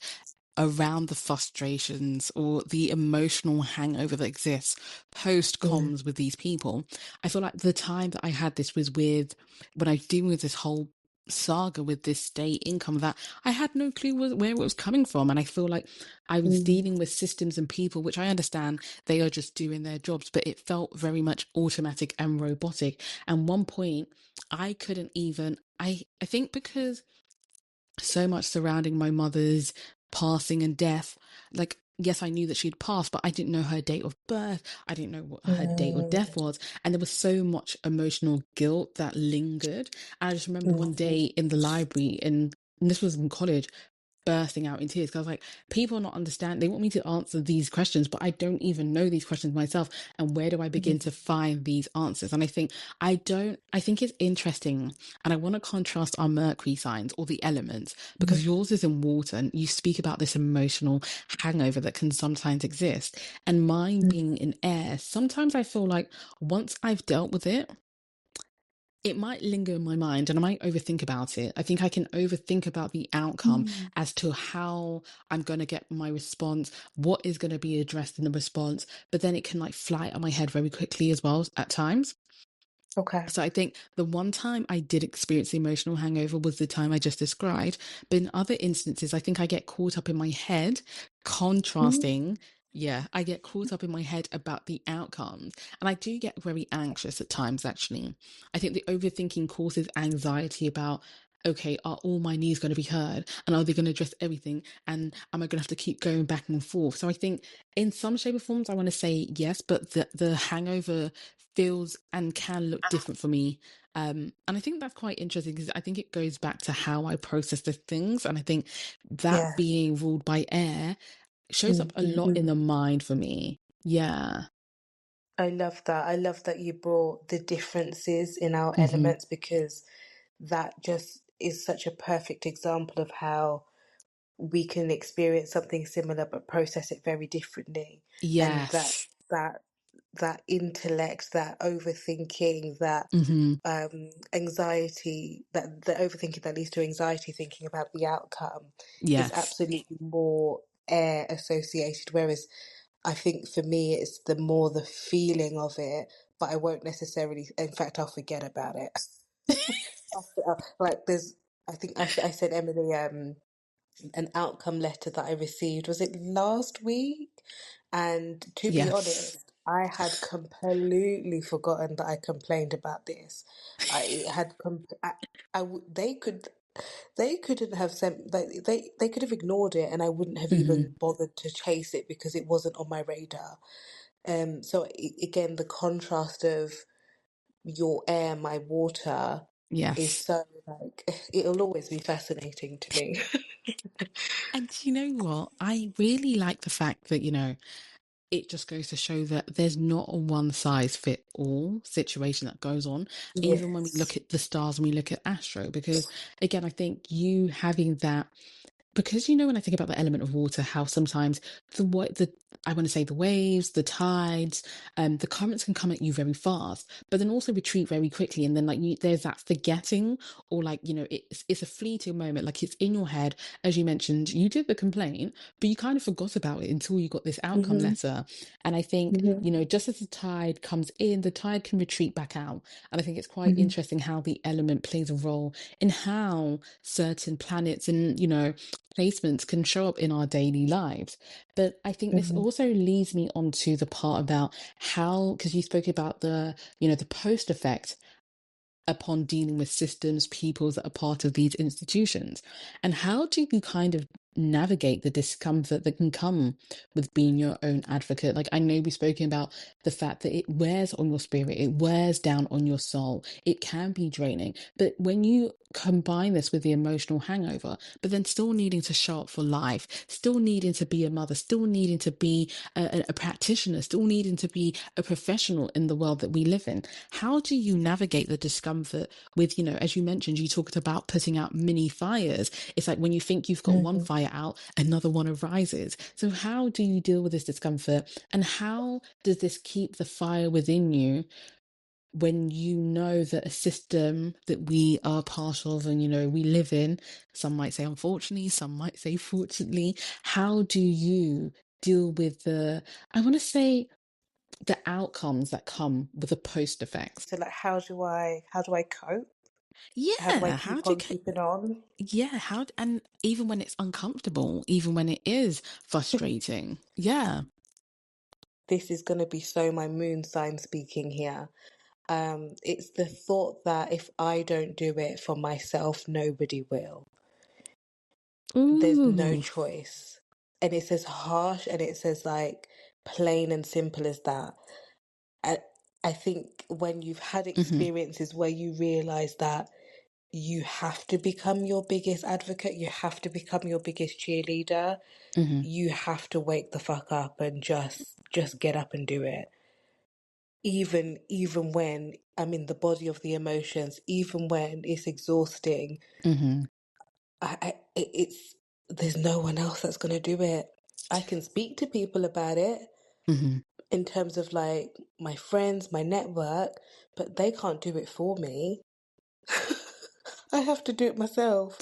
around the frustrations or the emotional hangover that exists post Mm, comms with these people. I feel like the time that I had this was with when I was dealing with this whole saga with this state income that I had no clue where it was coming from. And I feel like I was mm, dealing with systems and people, which I understand they are just doing their jobs, but it felt very much automatic and robotic. And one point I couldn't even, I think because so much surrounding my mother's passing and death. Like, yes, I knew that she'd passed, but I didn't know her date of birth. I didn't know what her date of death mm, was. And there was so much emotional guilt that lingered. And I just remember one mm, day in the library, and this was in college, bursting out in tears because I was like, people are not understand. They want me to answer these questions, but I don't even know these questions myself. And where do I begin to mm, find these answers? And I think I think it's interesting. And I want to contrast our Mercury signs or the elements because mm, yours is in water and you speak about this emotional hangover that can sometimes exist. And mine mm, being in air, sometimes I feel like once I've dealt with it, it might linger in my mind and I might overthink about it. I think I can overthink about the outcome mm. as to how I'm going to get my response, what is going to be addressed in the response, but then it can like fly out of my head very quickly as well at times. Okay. So I think the one time I did experience the emotional hangover was the time I just described. But in other instances, I think I get caught up in my head, Mm, contrasting. Yeah, I get caught up in my head about the outcomes. And I do get very anxious at times, actually. I think the overthinking causes anxiety about, okay, are all my needs going to be heard? And are they going to address everything? And am I going to have to keep going back and forth? So I think in some shape or forms, I want to say yes, but the hangover feels and can look different for me. And I think that's quite interesting because I think it goes back to how I process the things. And I think that yeah. being ruled by air shows up Mm, a mm, lot in mm. the mind for me. Yeah. I love that. I love that you brought the differences in our Hmm. elements because that just is such a perfect example of how we can experience something similar but process it very differently, and Yes. that intellect, that overthinking, that Hmm. anxiety, that the overthinking that leads to anxiety thinking about the outcome is Yes. absolutely more air associated. Whereas I think for me, it's the more the feeling of it, but I won't necessarily, in fact, I'll forget about it. Like there's, I think I sent Emily an outcome letter that I received. Was it last week? And to be Yes. honest, I had completely forgotten that I complained about this. I had they couldn't have sent they could have ignored it and I wouldn't have Hmm. even bothered to chase it because it wasn't on my radar. So again, the contrast of your air, my water is Yes. so like it'll always be fascinating to me. And you know what? I really like the fact that, it just goes to show that there's not a one size fit all situation that goes on, even when we look Yes. at the stars and we look at astro, because again, I think you having that, because when I think about the element of water, how sometimes the I want to say the waves, the tides, the currents can come at you very fast, but then also retreat very quickly, and then like there's that forgetting, or like it's a fleeting moment, like it's in your head, as you mentioned, you did the complaint, but you kind of forgot about it until you got this outcome Hmm. letter, and I think Hmm. just as the tide comes in, the tide can retreat back out, and I think it's quite Hmm. interesting how the element plays a role in how certain planets and placements can show up in our daily lives. But I think this Hmm. also leads me on to the part about how, because you spoke about the post effect upon dealing with systems, peoples that are part of these institutions. And how do you kind of navigate the discomfort that can come with being your own advocate? Like, I know we've spoken about the fact that it wears on your spirit, it wears down on your soul, it can be draining. But when you combine this with the emotional hangover, but then still needing to show up for life, still needing to be a mother, still needing to be a practitioner, still needing to be a professional in the world that we live in, how do you navigate the discomfort with, as you mentioned, you talked about putting out mini fires. It's like when you think you've got one Hmm. fire out, another one arises. So how do you deal with this discomfort? And how does this keep the fire within you when you know that a system that we are part of and, we live in, some might say unfortunately, some might say fortunately, how do you deal with I want to say, the outcomes that come with the post effects? So like how do I cope? How do I Yeah, how keep do you, on keeping on? yeah, and even when it's uncomfortable, even when it is frustrating. Yeah. This is going to be so my moon sign speaking here. It's the thought that if I don't do it for myself, nobody will. There's no Ooh. choice. And it's as harsh and it's as like plain and simple as that. I, I think when you've had Hmm. experiences where you realize that you have to become your biggest advocate, you have to become your biggest cheerleader, Hmm. you have to wake the fuck up and just get up and do it. Even when I'm in the body of the emotions, even when it's exhausting, Hmm. it's there's no one else that's gonna do it. I can speak to people about it Hmm. in terms of like my friends, my network, but they can't do it for me. I have to do it myself.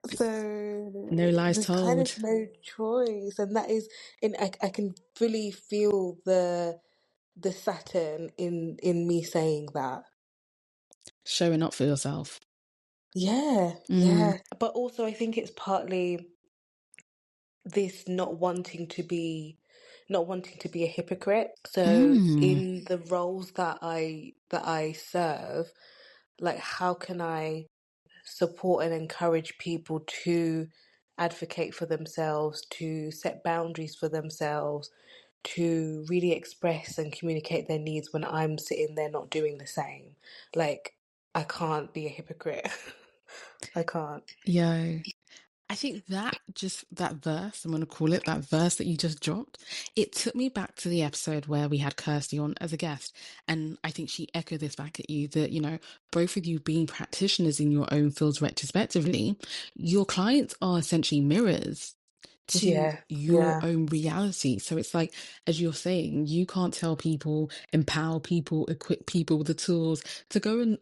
So No lies there's kind of told. no choice, and that is, and I can fully feel the Saturn in me saying that. Showing up for yourself. Yeah, Mm. yeah. But also I think it's partly this not wanting to be a hypocrite. So Mm. in the roles that I serve, like how can I support and encourage people to advocate for themselves, to set boundaries for themselves, to really express and communicate their needs when I'm sitting there not doing the same. Like I can't be a hypocrite. I can't. Yo. I think that verse, I'm going to call it that verse that you just dropped, it took me back to the episode where we had Kirsty on as a guest. And I think she echoed this back at you that, both of you being practitioners in your own fields retrospectively, your clients are essentially mirrors to Yeah, your yeah. own reality. So it's like, as you're saying, you can't tell people, empower people, equip people with the tools to go and,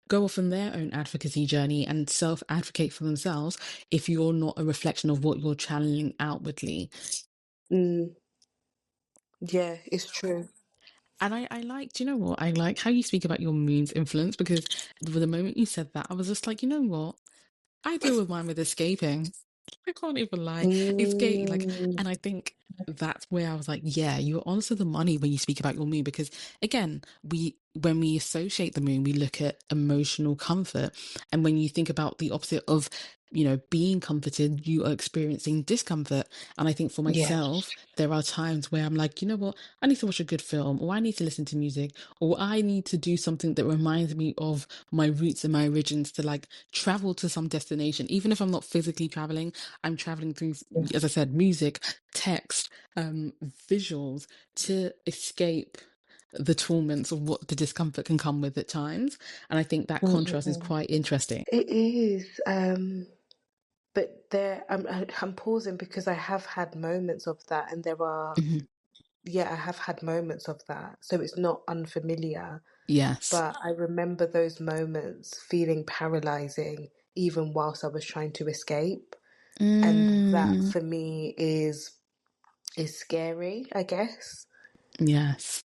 go off on their own advocacy journey and self advocate for themselves if you're not a reflection of what you're channeling outwardly. Mm, yeah, it's true. And I like, do you know what? I like how you speak about your moon's influence because the moment you said that, I was just like, you know what? I deal with mine with escaping. I can't even lie. It's gay. Like, Mm, and I think that's where I was like, yeah, you're onto the money when you speak about your moon because again, when we associate the moon, we look at emotional comfort. And when you think about the opposite of, being comforted, you are experiencing discomfort. And I think for yeah, myself, there are times where I'm like, you know what, I need to watch a good film, or I need to listen to music, or I need to do something that reminds me of my roots and my origins to like travel to some destination, even if I'm not physically traveling. I'm traveling through, yeah. as I said, music, text, visuals to escape the torments of what the discomfort can come with at times. And I think that contrast is Mm-mm. quite interesting. It is. But I'm pausing because I have had moments of that, and there are, Mhm. yeah, I have had moments of that. So it's not unfamiliar, Yes. but I remember those moments feeling paralyzing, even whilst I was trying to escape. And that Mm, for me is scary, I guess. yes.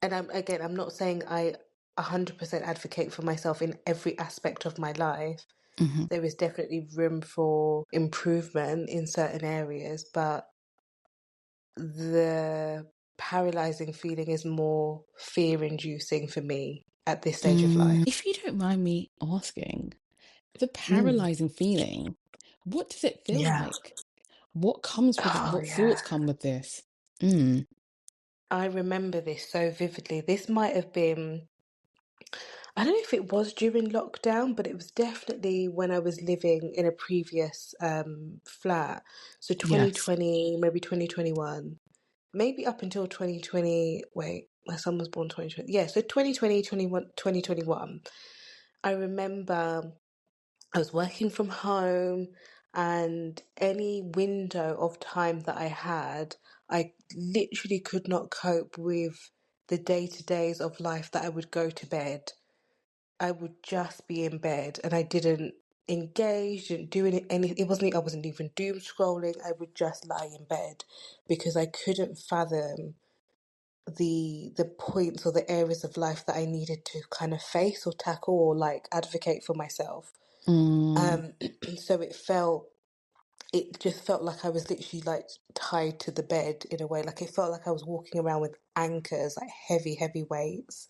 And I'm not saying I 100% advocate for myself in every aspect of my life. Hmm. There is definitely room for improvement in certain areas, but the paralyzing feeling is more fear inducing for me at this stage of life. If you don't mind me asking, the Mm. paralyzing feeling, what does it feel Yeah. like? What comes with it? Oh, What yeah. thoughts come with this? Mm. I remember this so vividly. This might have been, I don't know if it was during lockdown, but it was definitely when I was living in a previous flat. So Yes. 2020, maybe 2021, maybe up until 2020. Wait, my son was born 2020. Yeah, so 2020, 2021. I remember I was working from home, and any window of time that I had, I literally could not cope with the day-to-days of life that I would go to bed. I would just be in bed and I didn't engage, didn't do any it wasn't I wasn't even doom scrolling. I would just lie in bed because I couldn't fathom the points or the areas of life that I needed to kind of face or tackle or like advocate for myself. Mm, Um, so it just felt like I was literally like tied to the bed in a way. Like it felt like I was walking around with anchors, like heavy, heavy weights.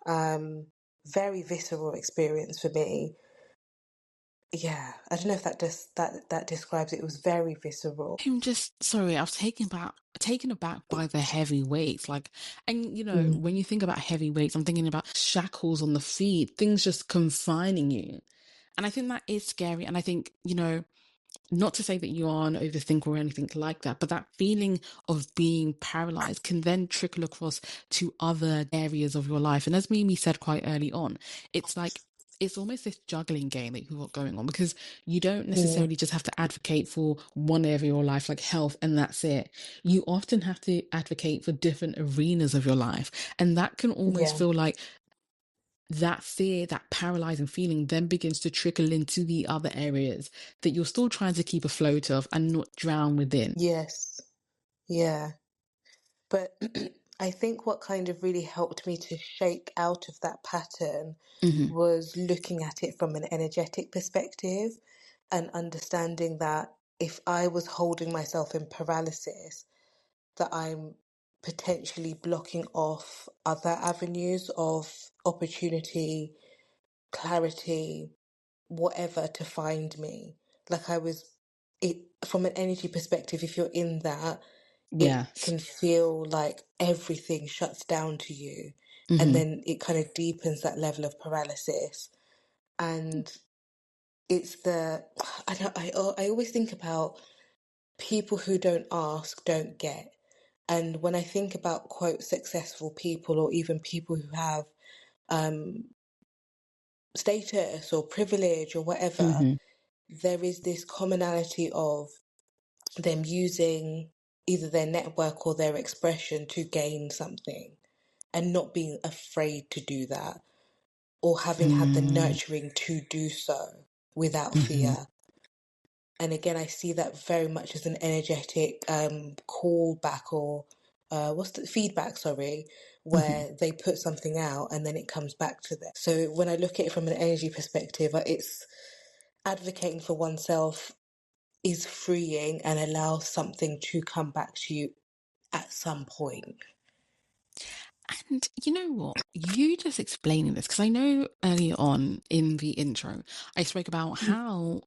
Um, Very visceral experience for me. Yeah, I don't know if that describes it. It was very visceral. I'm just sorry, I was taken aback by the heavy weights. Like, and Mm. when you think about heavy weights, I'm thinking about shackles on the feet, things just confining you. And I think that is scary. And I think, not to say that you are an overthinker or anything like that, but that feeling of being paralyzed can then trickle across to other areas of your life. And as Mimi said quite early on, it's like it's almost this juggling game that you've got going on because you don't Yeah, necessarily just have to advocate for one area of your life, like health, and that's it. You often have to advocate for different arenas of your life. And that can almost yeah, feel like that fear, that paralyzing feeling then begins to trickle into the other areas that you're still trying to keep afloat of and not drown within. yes, yeah. But I think what kind of really helped me to shake out of that pattern Hmm. was looking at it from an energetic perspective and understanding that if I was holding myself in paralysis, that I'm potentially blocking off other avenues of opportunity, clarity, whatever to find me. Like I was it from an energy perspective, if you're in that, it Yes. can feel like everything shuts down to you. And Hmm. then it kind of deepens that level of paralysis. And it's the I always think about people who don't ask don't get. And when I think about quote successful people or even people who have status or privilege or whatever, Mm-hmm. there is this commonality of them using either their network or their expression to gain something and not being afraid to do that or having had the nurturing to do so without Mm-hmm. fear. And again, I see that very much as an energetic callback or what's the feedback, sorry, Mm-hmm. where they put something out and then it comes back to them. So when I look at it from an energy perspective, it's advocating for oneself is freeing and allows something to come back to you at some point. And you know what? You just explaining this, because I know earlier on in the intro, I spoke about how,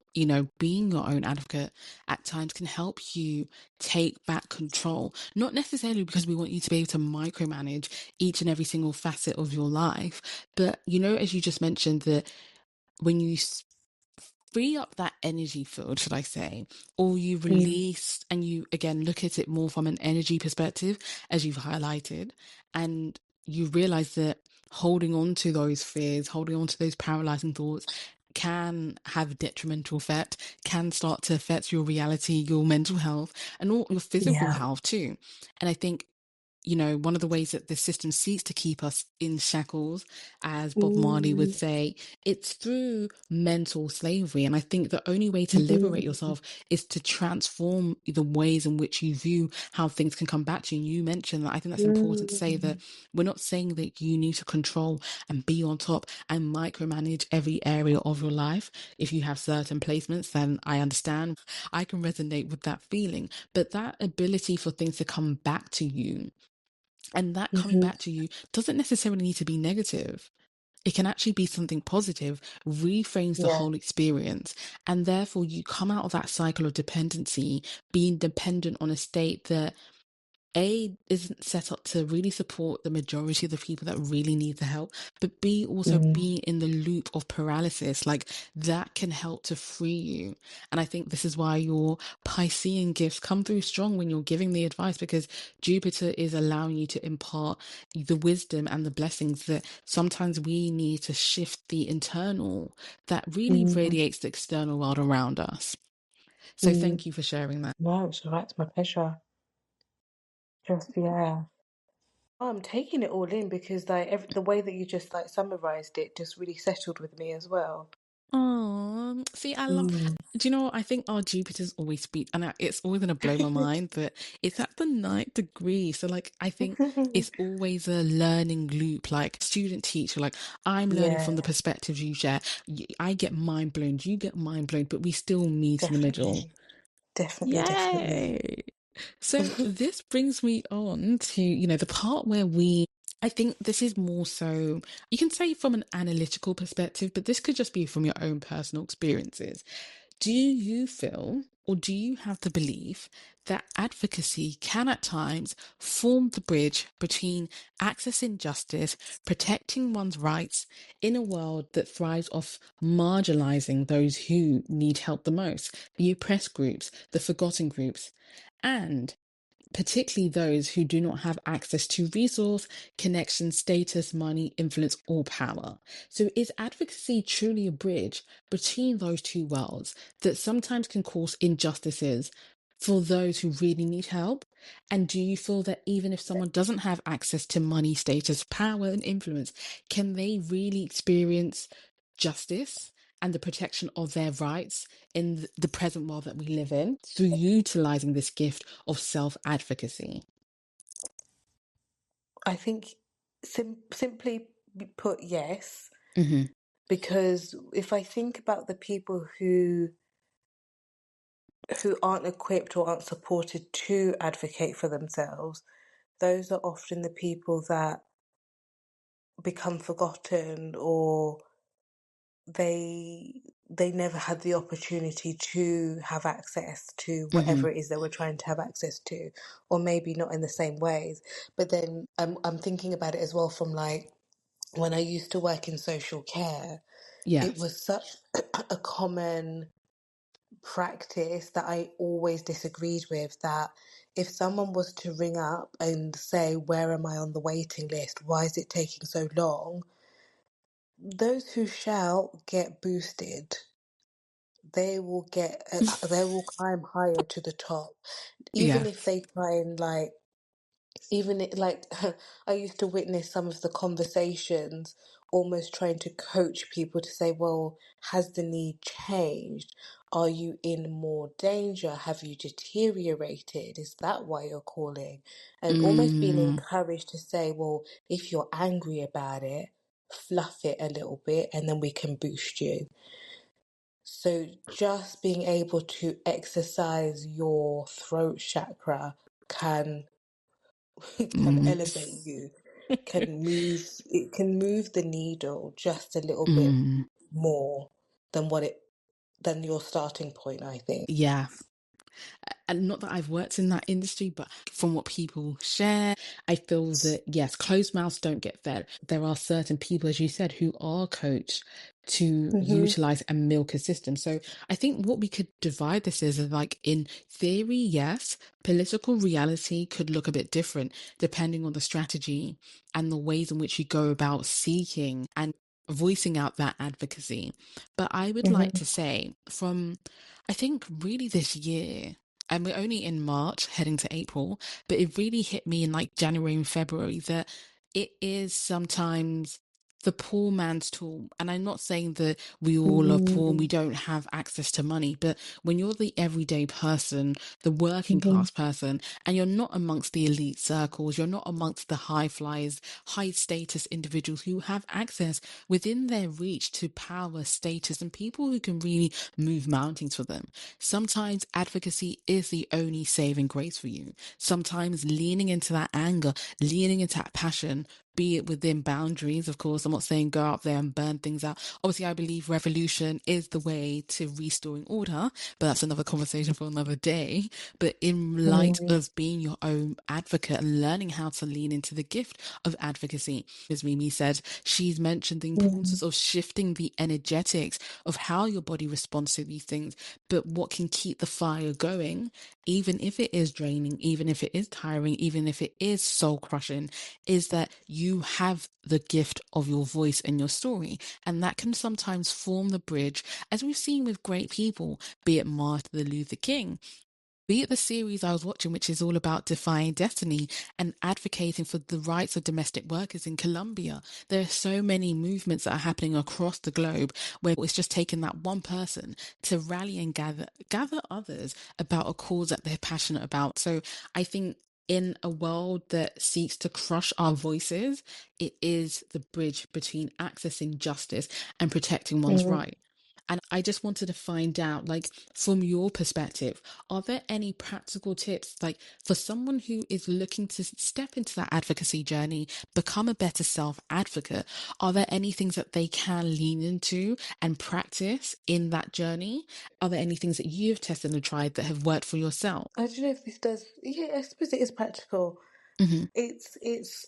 being your own advocate at times can help you take back control. Not necessarily because we want you to be able to micromanage each and every single facet of your life, but, as you just mentioned, that when you free up that energy field, should I say, or you Mm, release and you again look at it more from an energy perspective, as you've highlighted, and you realize that holding on to those fears, holding on to those paralyzing thoughts can have detrimental effect, can start to affect your reality, your mental health, and all your physical yeah. health too. And I think one of the ways that the system seeks to keep us in shackles, as Bob Marley would Mm, say, it's through mental slavery. And I think the only way to liberate mhm, yourself is to transform the ways in which you view how things can come back to you. And you mentioned that. I think that's important to say that mm, we're not saying that you need to control and be on top and micromanage every area of your life. If you have certain placements, then I understand. I can resonate with that feeling. But that ability for things to come back to you, and that coming mhm, back to you doesn't necessarily need to be negative. It can actually be something positive, reframes the yeah. whole experience. And therefore, you come out of that cycle of dependency, being dependent on a state that isn't set up to really support the majority of the people that really need the help, but B, also Mm, being in the loop of paralysis, like that can help to free you. And I think this is why your Piscean gifts come through strong when you're giving the advice, because Jupiter is allowing you to impart the wisdom and the blessings that sometimes we need to shift the internal that really mm, radiates the external world around us. So mm. thank you for sharing that. No, it's all right. It's my pleasure. Just yeah. Oh, I'm taking it all in because like the way that you just like summarized it just really settled with me as well. Oh, see, I love. Mm. Do you know what? I think our Jupiters always speak, and it's always going to blow my mind, but it's at the 9th degree. So, like, I think it's always a learning loop, like student teacher. Like, I'm learning from the Yeah, perspectives you share. I get mind blown, you get mind blown, but we still meet in the middle. definitely. Definitely, definitely. Yay! So this brings me on to, the part where I think this is more so, you can say from an analytical perspective, but this could just be from your own personal experiences. Do you feel, or do you have the belief that advocacy can at times form the bridge between accessing justice, protecting one's rights in a world that thrives off marginalizing those who need help the most, the oppressed groups, the forgotten groups, and particularly those who do not have access to resource, connection, status, money, influence, or power? So, is advocacy truly a bridge between those two worlds that sometimes can cause injustices for those who really need help? And do you feel that even if someone doesn't have access to money, status, power, and influence, can they really experience justice and the protection of their rights in the present world that we live in through utilizing this gift of self advocacy? I think simply put, yes, Hmm. because if I think about the people who aren't equipped or aren't supported to advocate for themselves, those are often the people that become forgotten or they never had the opportunity to have access to Hmm. whatever it is they were trying to have access to, or maybe not in the same ways. But then I'm thinking about it as well from like when I used to work in social care. Yeah. it was such a common practice that I always disagreed with, that if someone was to ring up and say, where am I on the waiting list? Why is it taking so long? Those who shout get boosted. They will climb higher to the top. Even if Yes. they try and like, even it, like I used to witness some of the conversations almost trying to coach people to say, well, has the need changed? Are you in more danger? Have you deteriorated? Is that why you're calling? And almost being Mm, encouraged to say, well, if you're angry about it, fluff it a little bit and then we can boost you. So just being able to exercise your throat chakra can can mm, elevate you, it can move the needle just a little bit mm. more than than your starting point, I think. Yeah. And not that I've worked in that industry, but from what people share, I feel that yes, closed mouths don't get fed. There are certain people, as you said, who are coached to Hmm. utilize and milk a system. So I think what we could divide this is like in theory, yes, political reality could look a bit different depending on the strategy and the ways in which you go about seeking and voicing out that advocacy. But I would like Hmm. to say I think really this year, and we're only in March, heading to April, but it really hit me in like January and February that it is sometimes the poor man's tool. And I'm not saying that we all are poor and we Hmm. don't have access to money, but when you're the everyday person, the working Hmm. class person, and you're not amongst the elite circles, you're not amongst the high flyers, high status individuals who have access within their reach to power, status, and people who can really move mountains for them. Sometimes advocacy is the only saving grace for you. Sometimes leaning into that anger, leaning into that passion, be it within boundaries. Of course, I'm not saying go out there and burn things out. Obviously, I believe revolution is the way to restoring order, but that's another conversation for another day. But in light Hmm. of being your own advocate and learning how to lean into the gift of advocacy, as Mimi said, she's mentioned the Hmm. importance of shifting the energetics of how your body responds to these things. But what can keep the fire going, even if it is draining, even if it is tiring, even if it is soul crushing, is that you have the gift of your voice and your story. And that can sometimes form the bridge, as we've seen with great people, be it Martin Luther King, be it the series I was watching, which is all about defying destiny and advocating for the rights of domestic workers in Colombia. There are so many movements that are happening across the globe where it's just taken that one person to rally and gather others about a cause that they're passionate about. So I think in a world that seeks to crush our voices, it is the bridge between accessing justice and protecting one's Hmm. right. And I just wanted to find out, like, from your perspective, are there any practical tips, like for someone who is looking to step into that advocacy journey, become a better self advocate? Are there any things that they can lean into and practice in that journey? Are there any things that you've tested and tried that have worked for yourself? I don't know if this does. Yeah, I suppose it is practical. Hmm. It's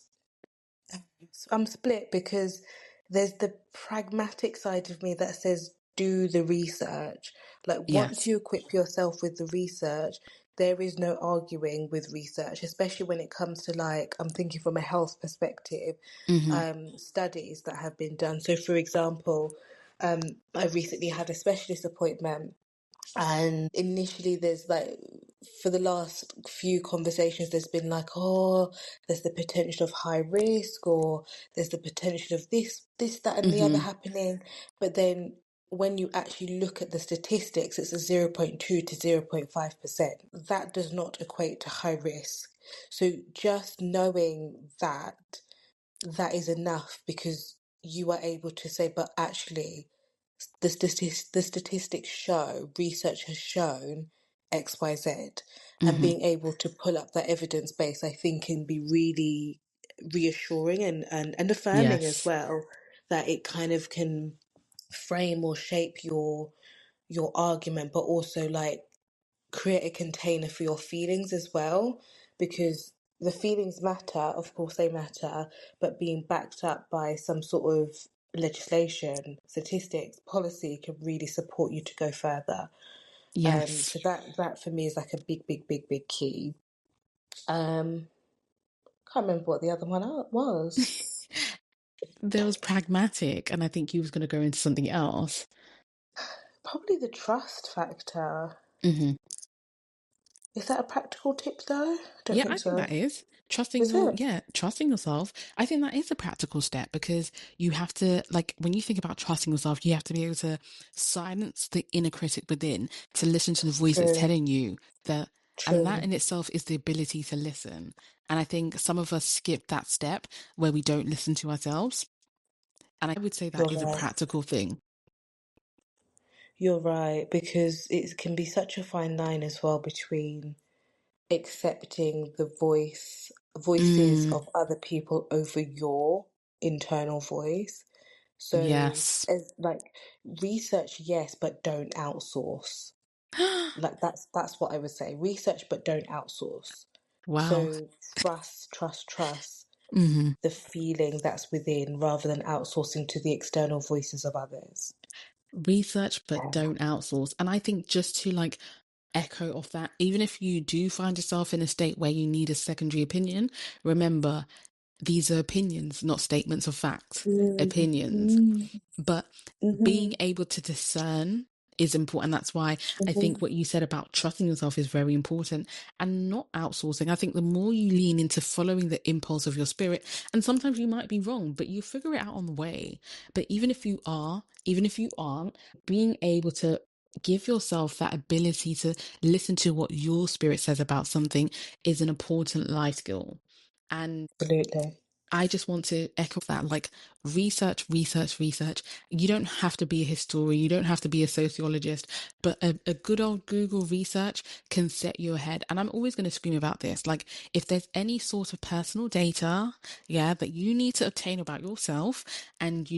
I'm split because there's the pragmatic side of me that says do the research. Like once Yes. you equip yourself with the research, there is no arguing with research, especially when it comes to like I'm thinking from a health perspective, Hmm. studies that have been done. So for example, I recently had a specialist appointment and initially, there's like, for the last few conversations, there's been like, oh, there's the potential of high risk, or there's the potential of that, and the other Hmm. happening. But then when you actually look at the statistics, it's a 0.2 to 0.5%. That does not equate to high risk. So just knowing that, that is enough because you are able to say, but actually, the statistics show, research has shown XYZ, and Hmm. being able to pull up that evidence base, I think, can be really reassuring and affirming as Yes. well, that it kind of can frame or shape your argument, but also like create a container for your feelings as well, because the feelings matter, of course they matter, but being backed up by some sort of legislation, statistics, policy can really support you to go further. Yes. So that for me is like a big, big, big, big key. Um, can't remember what the other one was. There was pragmatic, and I think you was going to go into something else. Probably the trust factor. Hmm. Is that a practical tip though? Don't Yeah, think I think that so. is Is it? trusting yourself. I think that is a practical step because you have to, like, when you think about trusting yourself, you have to be able to silence the inner critic within to listen to the voice that's True. telling you that, and that True. in itself is the ability to listen. And I think some of us skip that step where we don't listen to ourselves. And I would say that You're is a right. practical thing. You're right, because it can be such a fine line as well between accepting the voices Mm, of other people over your internal voice. So, yes. as like research, yes, but don't outsource. Like that's what I would say. Research, but don't outsource. Wow. So trust Hmm. the feeling that's within rather than outsourcing to the external voices of others. Research, but Yeah. don't outsource. And I think just to like echo of that, even if you do find yourself in a state where you need a secondary opinion, remember these are opinions, not statements of fact. Opinions. Mm-hmm. But being Mm-hmm. able to discern is important. That's why I think Mm-hmm. what you said about trusting yourself is very important and not outsourcing. I think the more you lean into following the impulse of your spirit, and sometimes you might be wrong, but you figure it out on the way. But even if you aren't, being able to give yourself that ability to listen to what your spirit says about something is an important life skill. And Absolutely. I just want to echo that, like research, research, research. You don't have to be a historian, you don't have to be a sociologist, but a good old Google research can set you ahead. And I'm always going to scream about this. Like, if there's any sort of personal data, yeah, that you need to obtain about yourself, and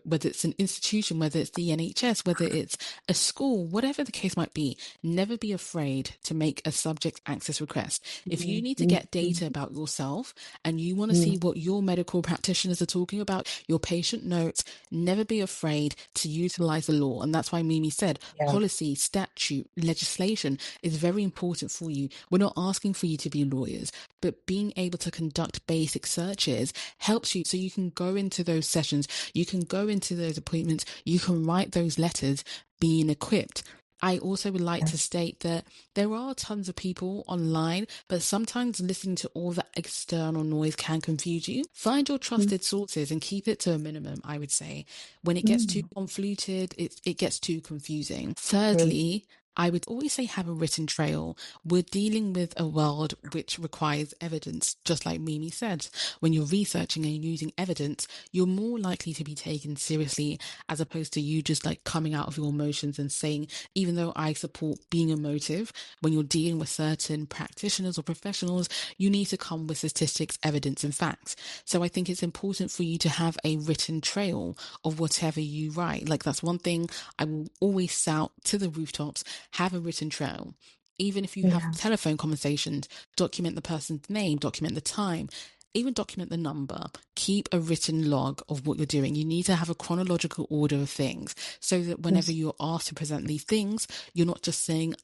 whether it's an institution, whether it's the NHS, whether it's a school, whatever the case might be, never be afraid to make a subject access request. If you need to get data about yourself and you want to see what your medical practitioners are talking about, your patient notes, never be afraid to utilize the law. And that's why Mimi said Yeah. policy, statute, legislation is very important for you. We're not asking for you to be lawyers, but being able to conduct basic searches helps you so you can go into those sessions, you can go into those appointments, you can write those letters being equipped. I also would like to state that there are tons of people online, but sometimes listening to all that external noise can confuse you. Find your trusted sources and keep it to a minimum, I would say. When it gets too Mm. convoluted, it gets too confusing. True. Thirdly, I would always say have a written trail. We're dealing with a world which requires evidence, just like Mimi said. When you're researching and using evidence, you're more likely to be taken seriously as opposed to you just like coming out of your emotions and saying, even though I support being emotive, when you're dealing with certain practitioners or professionals, you need to come with statistics, evidence, and facts. So I think it's important for you to have a written trail of whatever you write. Like, that's one thing I will always shout to the rooftops: have a written trail. Even if you have Yeah. telephone conversations, document the person's name, document the time, even document the number. Keep a written log of what you're doing. You need to have a chronological order of things so that whenever Yes. you're asked to present these things, you're not just saying,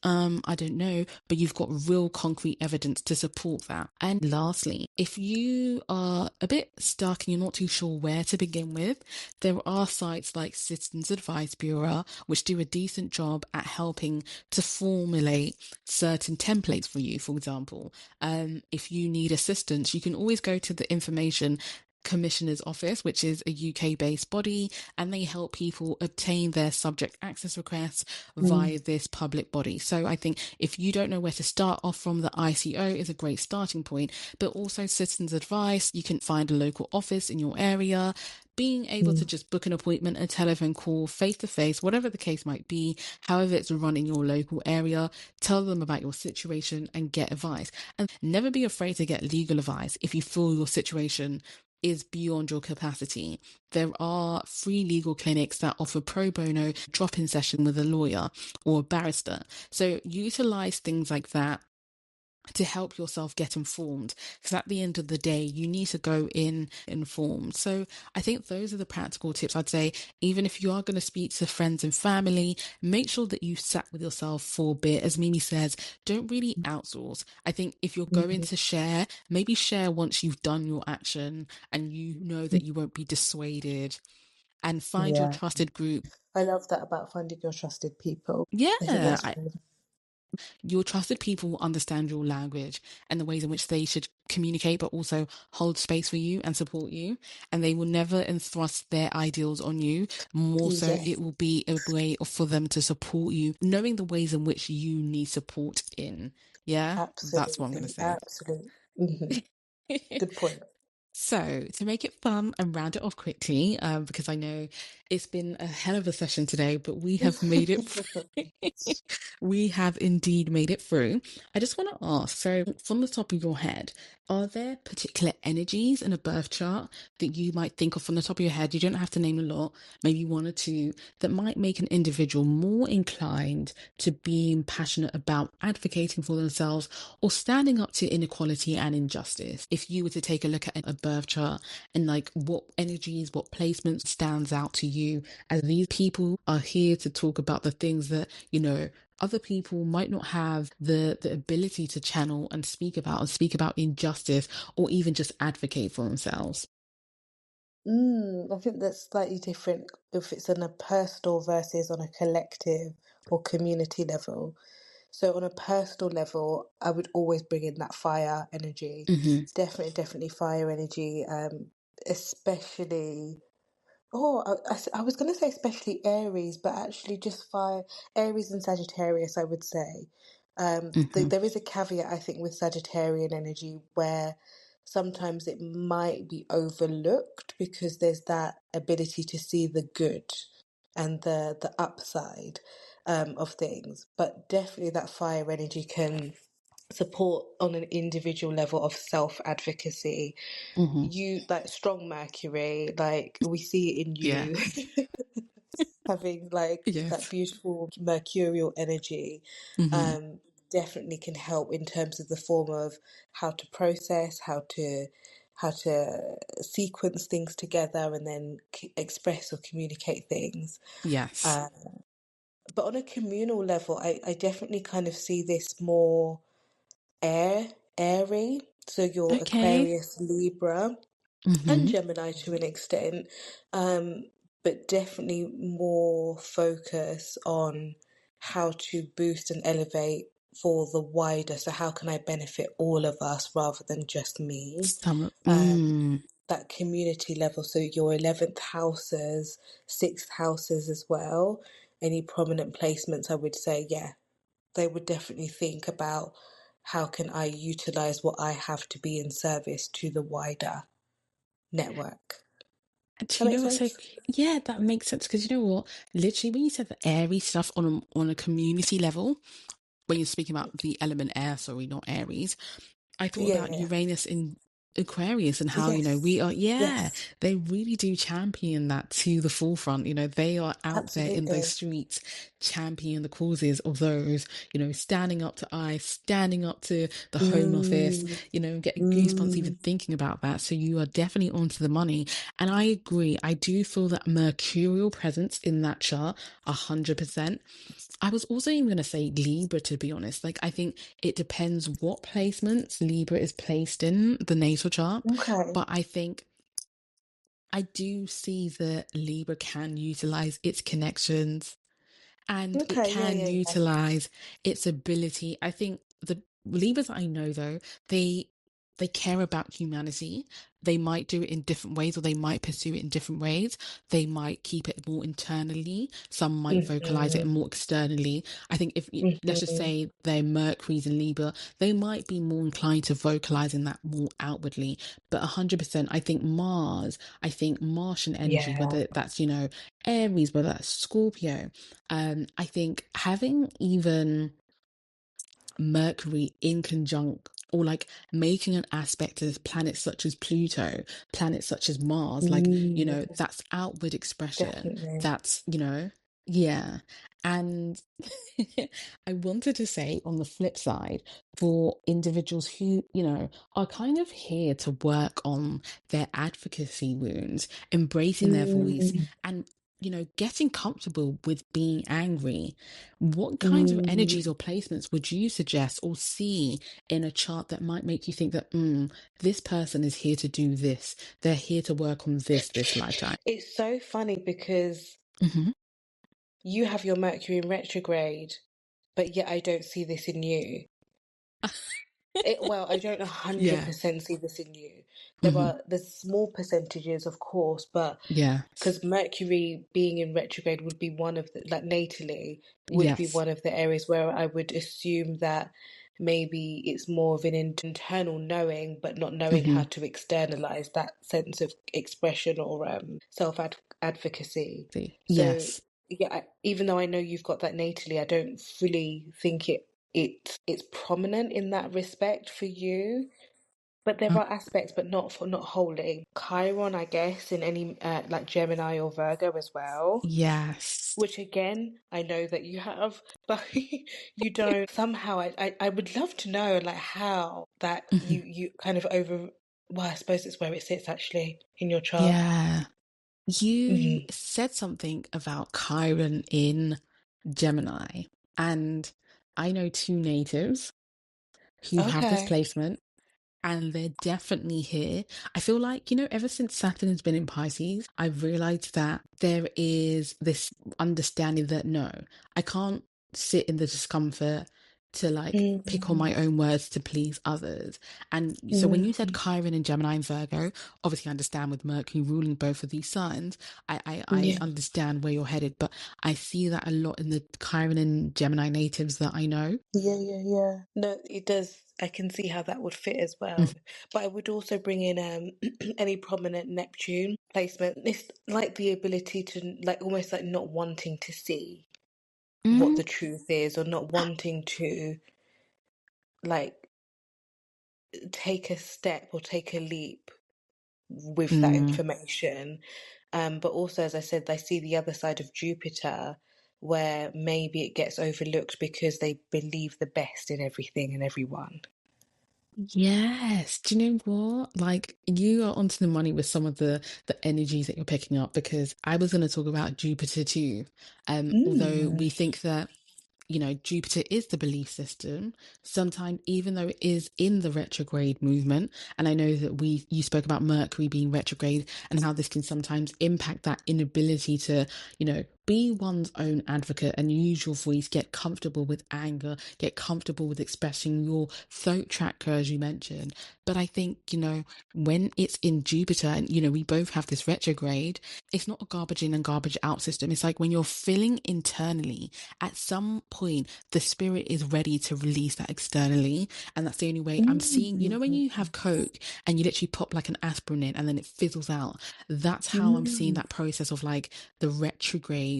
I don't know, but you've got real concrete evidence to support that. And lastly, if you are a bit stuck and you're not too sure where to begin with, there are sites like Citizens Advice Bureau, which do a decent job at helping to formulate certain templates for you. For example, if you need assistance, you can always go to the Information Commissioner's Office, which is a UK based body, and they help people obtain their subject access requests Mm. via this public body. So I think if you don't know where to start off from, the ICO is a great starting point, but also Citizens Advice, you can find a local office in your area. Being able to Mm. just book an appointment, a telephone call, face to face, whatever the case might be, however it's run in your local area, tell them about your situation and get advice. And never be afraid to get legal advice if you feel your situation is beyond your capacity. There are free legal clinics that offer pro bono drop-in session with a lawyer or a barrister. So utilize things like that to help yourself get informed, because at the end of the day you need to go in informed. So I think those are the practical tips I'd say. Even if you are going to speak to friends and family, make sure that you sat with yourself for a bit. As Mimi says, don't really outsource. I think if you're going Mhm. to share, maybe share once you've done your action and you know that you won't be dissuaded, and find your Yeah, trusted group. I love that about finding your trusted people. I think Yeah, that's really your trusted people will understand your language and the ways in which they should communicate, but also hold space for you and support you. And they will never entrust their ideals on you. More so, yes, it will be a way for them to support you, knowing the ways in which you need support in. Yeah, that's what I'm going to absolutely, say. absolutely. Good point. So, to make it fun and round it off quickly, because I know it's been a hell of a session today, but we have made it through. We have indeed made it through. I just want to ask, so from the top of your head, are there particular energies in a birth chart that you might think of from the top of your head? You don't have to name a lot, maybe one or two, that might make an individual more inclined to being passionate about advocating for themselves or standing up to inequality and injustice? If you were to take a look at a birth chart and like what energies, what placements stands out to you, as these people are here to talk about the things that, other people might not have the ability to channel and speak about injustice or even just advocate for themselves. I think that's slightly different if it's on a personal versus on a collective or community level. So on a personal level, I would always bring in that fire energy. Hmm. Definitely, definitely fire energy. Especially Oh, I was going to say especially Aries, but actually just fire Aries and Sagittarius, I would say. Hmm. There is a caveat, I think, with Sagittarian energy where sometimes it might be overlooked because there's that ability to see the good and the upside of things. But definitely that fire energy can support on an individual level of self-advocacy. Hmm. You like strong Mercury, like we see it in Yeah. you having like that Yes. beautiful mercurial energy. Hmm. um Definitely can help in terms of the form of how to process, how to sequence things together and then express or communicate things. Yes. uh, but on a communal level, I definitely kind of see this more airy, so your Okay. Aquarius, Libra and Hmm. Gemini to an extent, um, but definitely more focus on how to boost and elevate for the wider. So, how can I benefit all of us rather than just me? Some. Um, Mm. that community level. So, your 11th houses, 6th houses as well. Any prominent placements, I would say, yeah, they would definitely think about how can I utilize what I have to be in service to the wider network. Does Do that you make know what's so? sense? Yeah, that makes sense, because you know what? Literally, when you said the airy stuff on a community level, when you're speaking about the element air, sorry, not Aries, I thought Yeah, about yeah. Uranus in Aquarius and how, we Yes, are, yeah, yes, they really do champion that to the forefront. They are out there in those absolutely. streets, championing the causes of those, standing up to ICE, standing up to the Home Office, Mm, getting goosebumps even mm. thinking about that. So you are definitely onto the money. And I agree. I do feel that mercurial presence in that chart, 100%. I was also even going to say Libra, to be honest. Like, I think it depends what placements Libra is placed in the natal chart. Okay, But I think I do see that Libra can utilize its connections and it okay, yeah, can yeah, yeah. utilize its ability. I think the Libras I know, though, they care about humanity. They might do it in different ways, or they might pursue it in different ways. They might keep it more internally. Some might vocalize it Mm-hmm, more externally. I think if let's just mm-hmm. say they're Mercury's in Libra, they might be more inclined to vocalizing that more outwardly. But 100%, I think Mars, I think Martian energy, Yeah. whether that's, Aries, whether that's Scorpio, I think having even Mercury in conjunct, or like making an aspect to planets such as Pluto, planets such as Mars, like, Mm, that's outward expression. definitely. That's, yeah. And I wanted to say on the flip side, for individuals who, are kind of here to work on their advocacy wounds, embracing their voice, Mm, and, getting comfortable with being angry, what kinds of energies mm. or placements would you suggest or see in a chart that might make you think that, this person is here to do this? They're here to work on this lifetime. It's so funny because Hmm. you have your Mercury in retrograde, but yet I don't see this in you. Well, I don't Yeah. 100% see this in you. Hmm. There's small percentages, of course, but Yes. because Mercury being in retrograde would be one of the, like natally, would be Yes. one of the areas where I would assume that maybe it's more of an internal knowing, but not knowing how Hmm. to externalize that sense of expression or self advocacy. See. So, Yes. yeah, even though I know you've got that natally, I don't fully think it's prominent in that respect for you. But there Mm. are aspects, but not wholly. Chiron, I guess, in any like Gemini or Virgo as well, Yes. which again I know that you have, but you don't. Somehow, I would love to know like how that Hmm. you kind of over. Well, I suppose it's where it sits actually in your chart. Yeah. You Hmm. said something about Chiron in Gemini, and I know two natives who have this Okay. placement. And they're definitely here. I feel like, ever since Saturn has been in Pisces, I've realized that there is this understanding that no, I can't sit in the discomfort to like pick on Mm-hmm. my own words to please others. And so when you said Mm-hmm. Chiron and Gemini and Virgo, obviously I understand with Mercury ruling both of these signs, I Yeah. understand where you're headed, but I see that a lot in the Chiron and Gemini natives that I know. Yeah, yeah, yeah. No, it does. I can see how that would fit as well. But I would also bring in any prominent Neptune placement. It's like the ability to like almost like not wanting to see what Mm, the truth is or not wanting to like take a step or take a leap with that mm. information. But also, as I said, I see the other side of Jupiter where maybe it gets overlooked because they believe the best in everything and everyone. Yes. Do you know what? Like you are onto the money with some of the energies that you're picking up because I was going to talk about Jupiter too. Although Mm. we think that Jupiter is the belief system. Sometimes, even though it is in the retrograde movement, and I know that you spoke about Mercury being retrograde and how this can sometimes impact that inability to, be one's own advocate and use your voice, get comfortable with anger, get comfortable with expressing your throat chakra, as you mentioned. But I think, when it's in Jupiter and, we both have this retrograde, it's not a garbage in and garbage out system. It's like when you're feeling internally, at some point, the spirit is ready to release that externally. And that's the only way I'm seeing, when Mm. you have Coke and you literally pop like an aspirin in and then it fizzles out, that's how I'm seeing Mm. that process of like the retrograde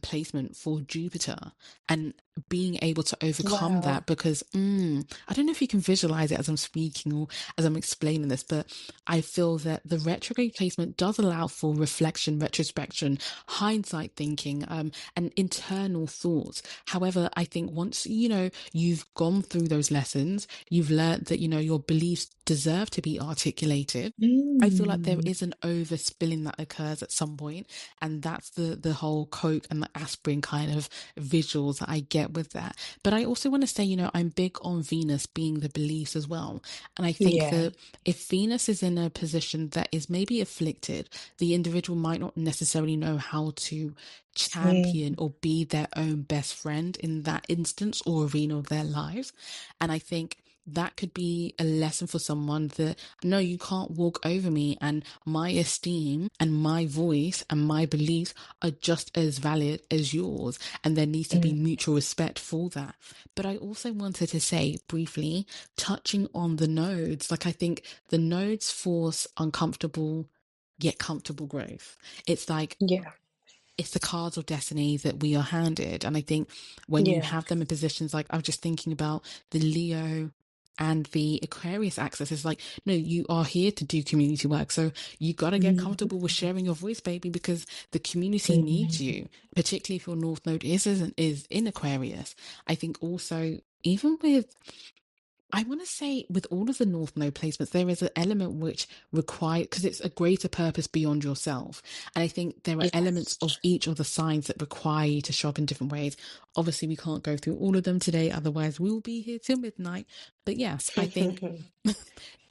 placement for Jupiter and being able to overcome Wow. that because I don't know if you can visualize it as I'm speaking or as I'm explaining this, but I feel that the retrograde placement does allow for reflection, retrospection, hindsight thinking, and internal thoughts. However, I think once, you've gone through those lessons, you've learned that, your beliefs deserve to be articulated. I feel like there Mm. is an overspilling that occurs at some point, and that's the whole Coke and the aspirin kind of visuals that I get with that. But I also want to say, I'm big on Venus being the beliefs as well, and I think Yeah. that if Venus is in a position that is maybe afflicted, the individual might not necessarily know how to champion Mm. or be their own best friend in that instance or arena of their lives, and I think that could be a lesson for someone that no, you can't walk over me, and my esteem and my voice and my beliefs are just as valid as yours, and there needs to be Mm. mutual respect for that. But I also wanted to say briefly, touching on the nodes, like I think the nodes force uncomfortable yet comfortable growth. It's like Yeah. it's the cards of destiny that we are handed. And I think when you Yeah. have them in positions like I was just thinking about the Leo And the Aquarius axis is like, no, you are here to do community work. So you got to get comfortable with sharing your voice, baby, because the community needs you, particularly if your North Node is in Aquarius. I think also, even with, I want to say with all of the North Node placements, there is an element which require, because it's a greater purpose beyond yourself. And I think there are elements of Yes. each of the signs that require you to show up in different ways. Obviously, we can't go through all of them today, otherwise we'll be here till midnight. But yes, I think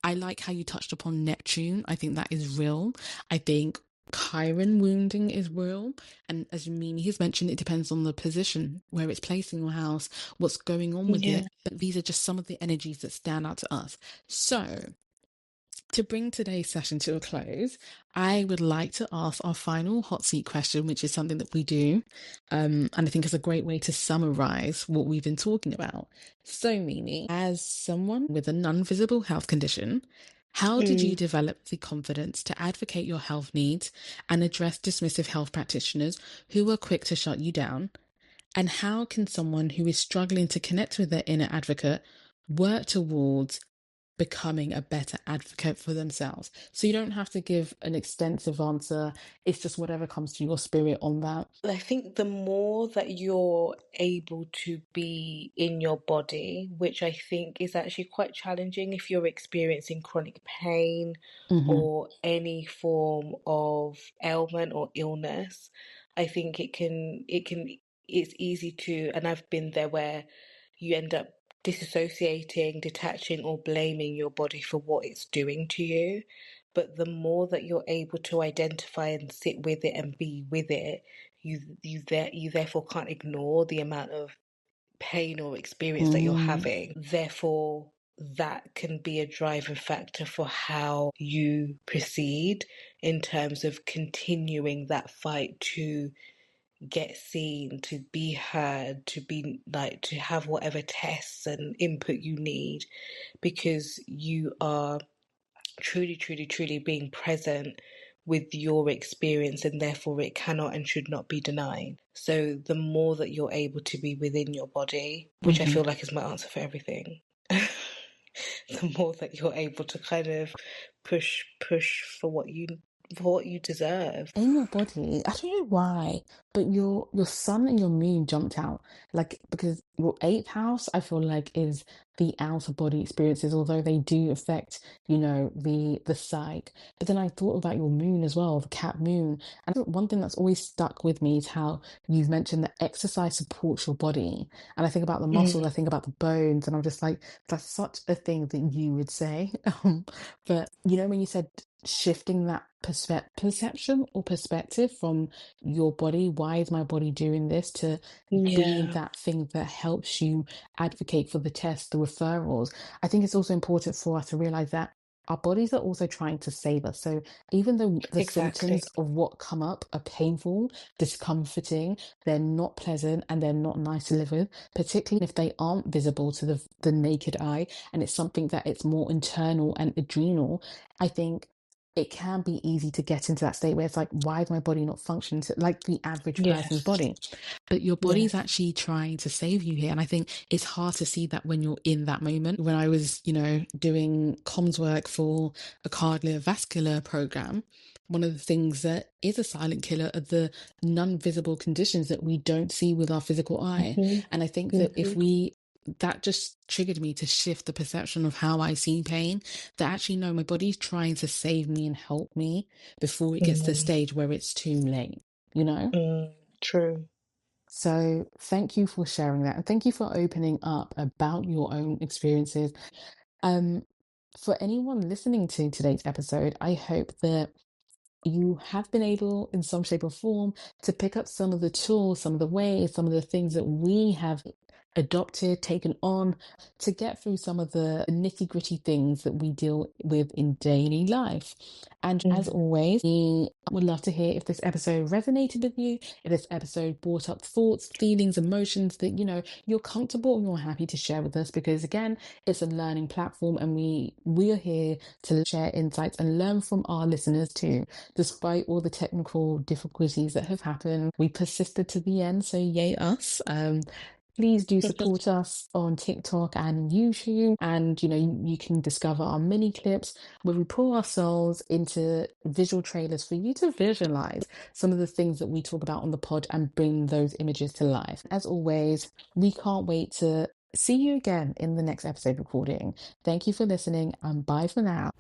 I like how you touched upon Neptune. I think that is real. I think Chiron wounding is real. And as Mimi has mentioned, it depends on the position, where it's placed in your house, what's going on with Yeah. it. But these are just some of the energies that stand out to us. So, to bring today's session to a close, I would like to ask our final hot seat question, which is something that we do. And I think it's a great way to summarize what we've been talking about. So, Mimi, as someone with a non-visible health condition, how did you Mm. develop the confidence to advocate your health needs and address dismissive health practitioners who were quick to shut you down? And how can someone who is struggling to connect with their inner advocate work towards becoming a better advocate for themselves? So you don't have to give an extensive answer. It's just whatever comes to your spirit on that. I think the more that you're able to be in your body, which I think is actually quite challenging if you're experiencing chronic pain Mm-hmm. or any form of ailment or illness, I think it's easy to, and I've been there where you end up disassociating, detaching, or blaming your body for what it's doing to you. But the more that you're able to identify and sit with it and be with it, you therefore can't ignore the amount of pain or experience that you're Mm, having. Therefore, that can be a driving factor for how you proceed in terms of continuing that fight to get seen, to be heard, to be like to have whatever tests and input you need, because you are truly, truly, truly being present with your experience, and therefore it cannot and should not be denied. So the more that you're able to be within your body, which I mm-hmm. feel like is my answer for everything, the more that you're able to kind of push for what you deserve. In your body. I don't know why, but your sun and your moon jumped out. Like, because your eighth house, I feel like, is the outer body experiences, although they do affect, the psyche. But then I thought about your moon as well, the cat moon. And I think one thing that's always stuck with me is how you've mentioned that exercise supports your body. And I think about the muscles, I Mm, think about the bones, and I'm just like, that's such a thing that you would say. But when you said shifting that perception or perspective from your body, why is my body doing this, to being yeah, that thing that helps you advocate for the tests, the referrals. I think it's also important for us to realize that our bodies are also trying to save us. So even though the exactly. symptoms of what come up are painful, discomforting, they're not pleasant and they're not nice to live with, particularly if they aren't visible to the naked eye, and it's something that it's more internal and adrenal. I think it can be easy to get into that state where it's like, why is my body not functioning like the average person's Yes, body? But your body's yes. actually trying to save you here. And I think it's hard to see that when you're in that moment. When I was, doing comms work for a cardiovascular program, one of the things that is a silent killer are the non-visible conditions that we don't see with our physical eye. Hmm. And I think that Hmm. that just triggered me to shift the perception of how I see pain, that actually, no, my body's trying to save me and help me before it gets to the Mm, stage where it's too late, you know? true. So thank you for sharing that. And thank you for opening up about your own experiences. Um, for anyone listening to today's episode, I hope that you have been able, in some shape or form, to pick up some of the tools, some of the ways, some of the things that we have adopted, taken on to get through some of the nitty gritty things that we deal with in daily life. And as Mm, always, we would love to hear if this episode resonated with you, if this episode brought up thoughts, feelings, emotions that, you're comfortable and you're happy to share with us, because again, it's a learning platform and we are here to share insights and learn from our listeners too. Despite all the technical difficulties that have happened, we persisted to the end, so yay us. Please do support us on TikTok and YouTube. And, you can discover our mini clips where we pull ourselves into visual trailers for you to visualize some of the things that we talk about on the pod and bring those images to life. As always, we can't wait to see you again in the next episode recording. Thank you for listening and bye for now.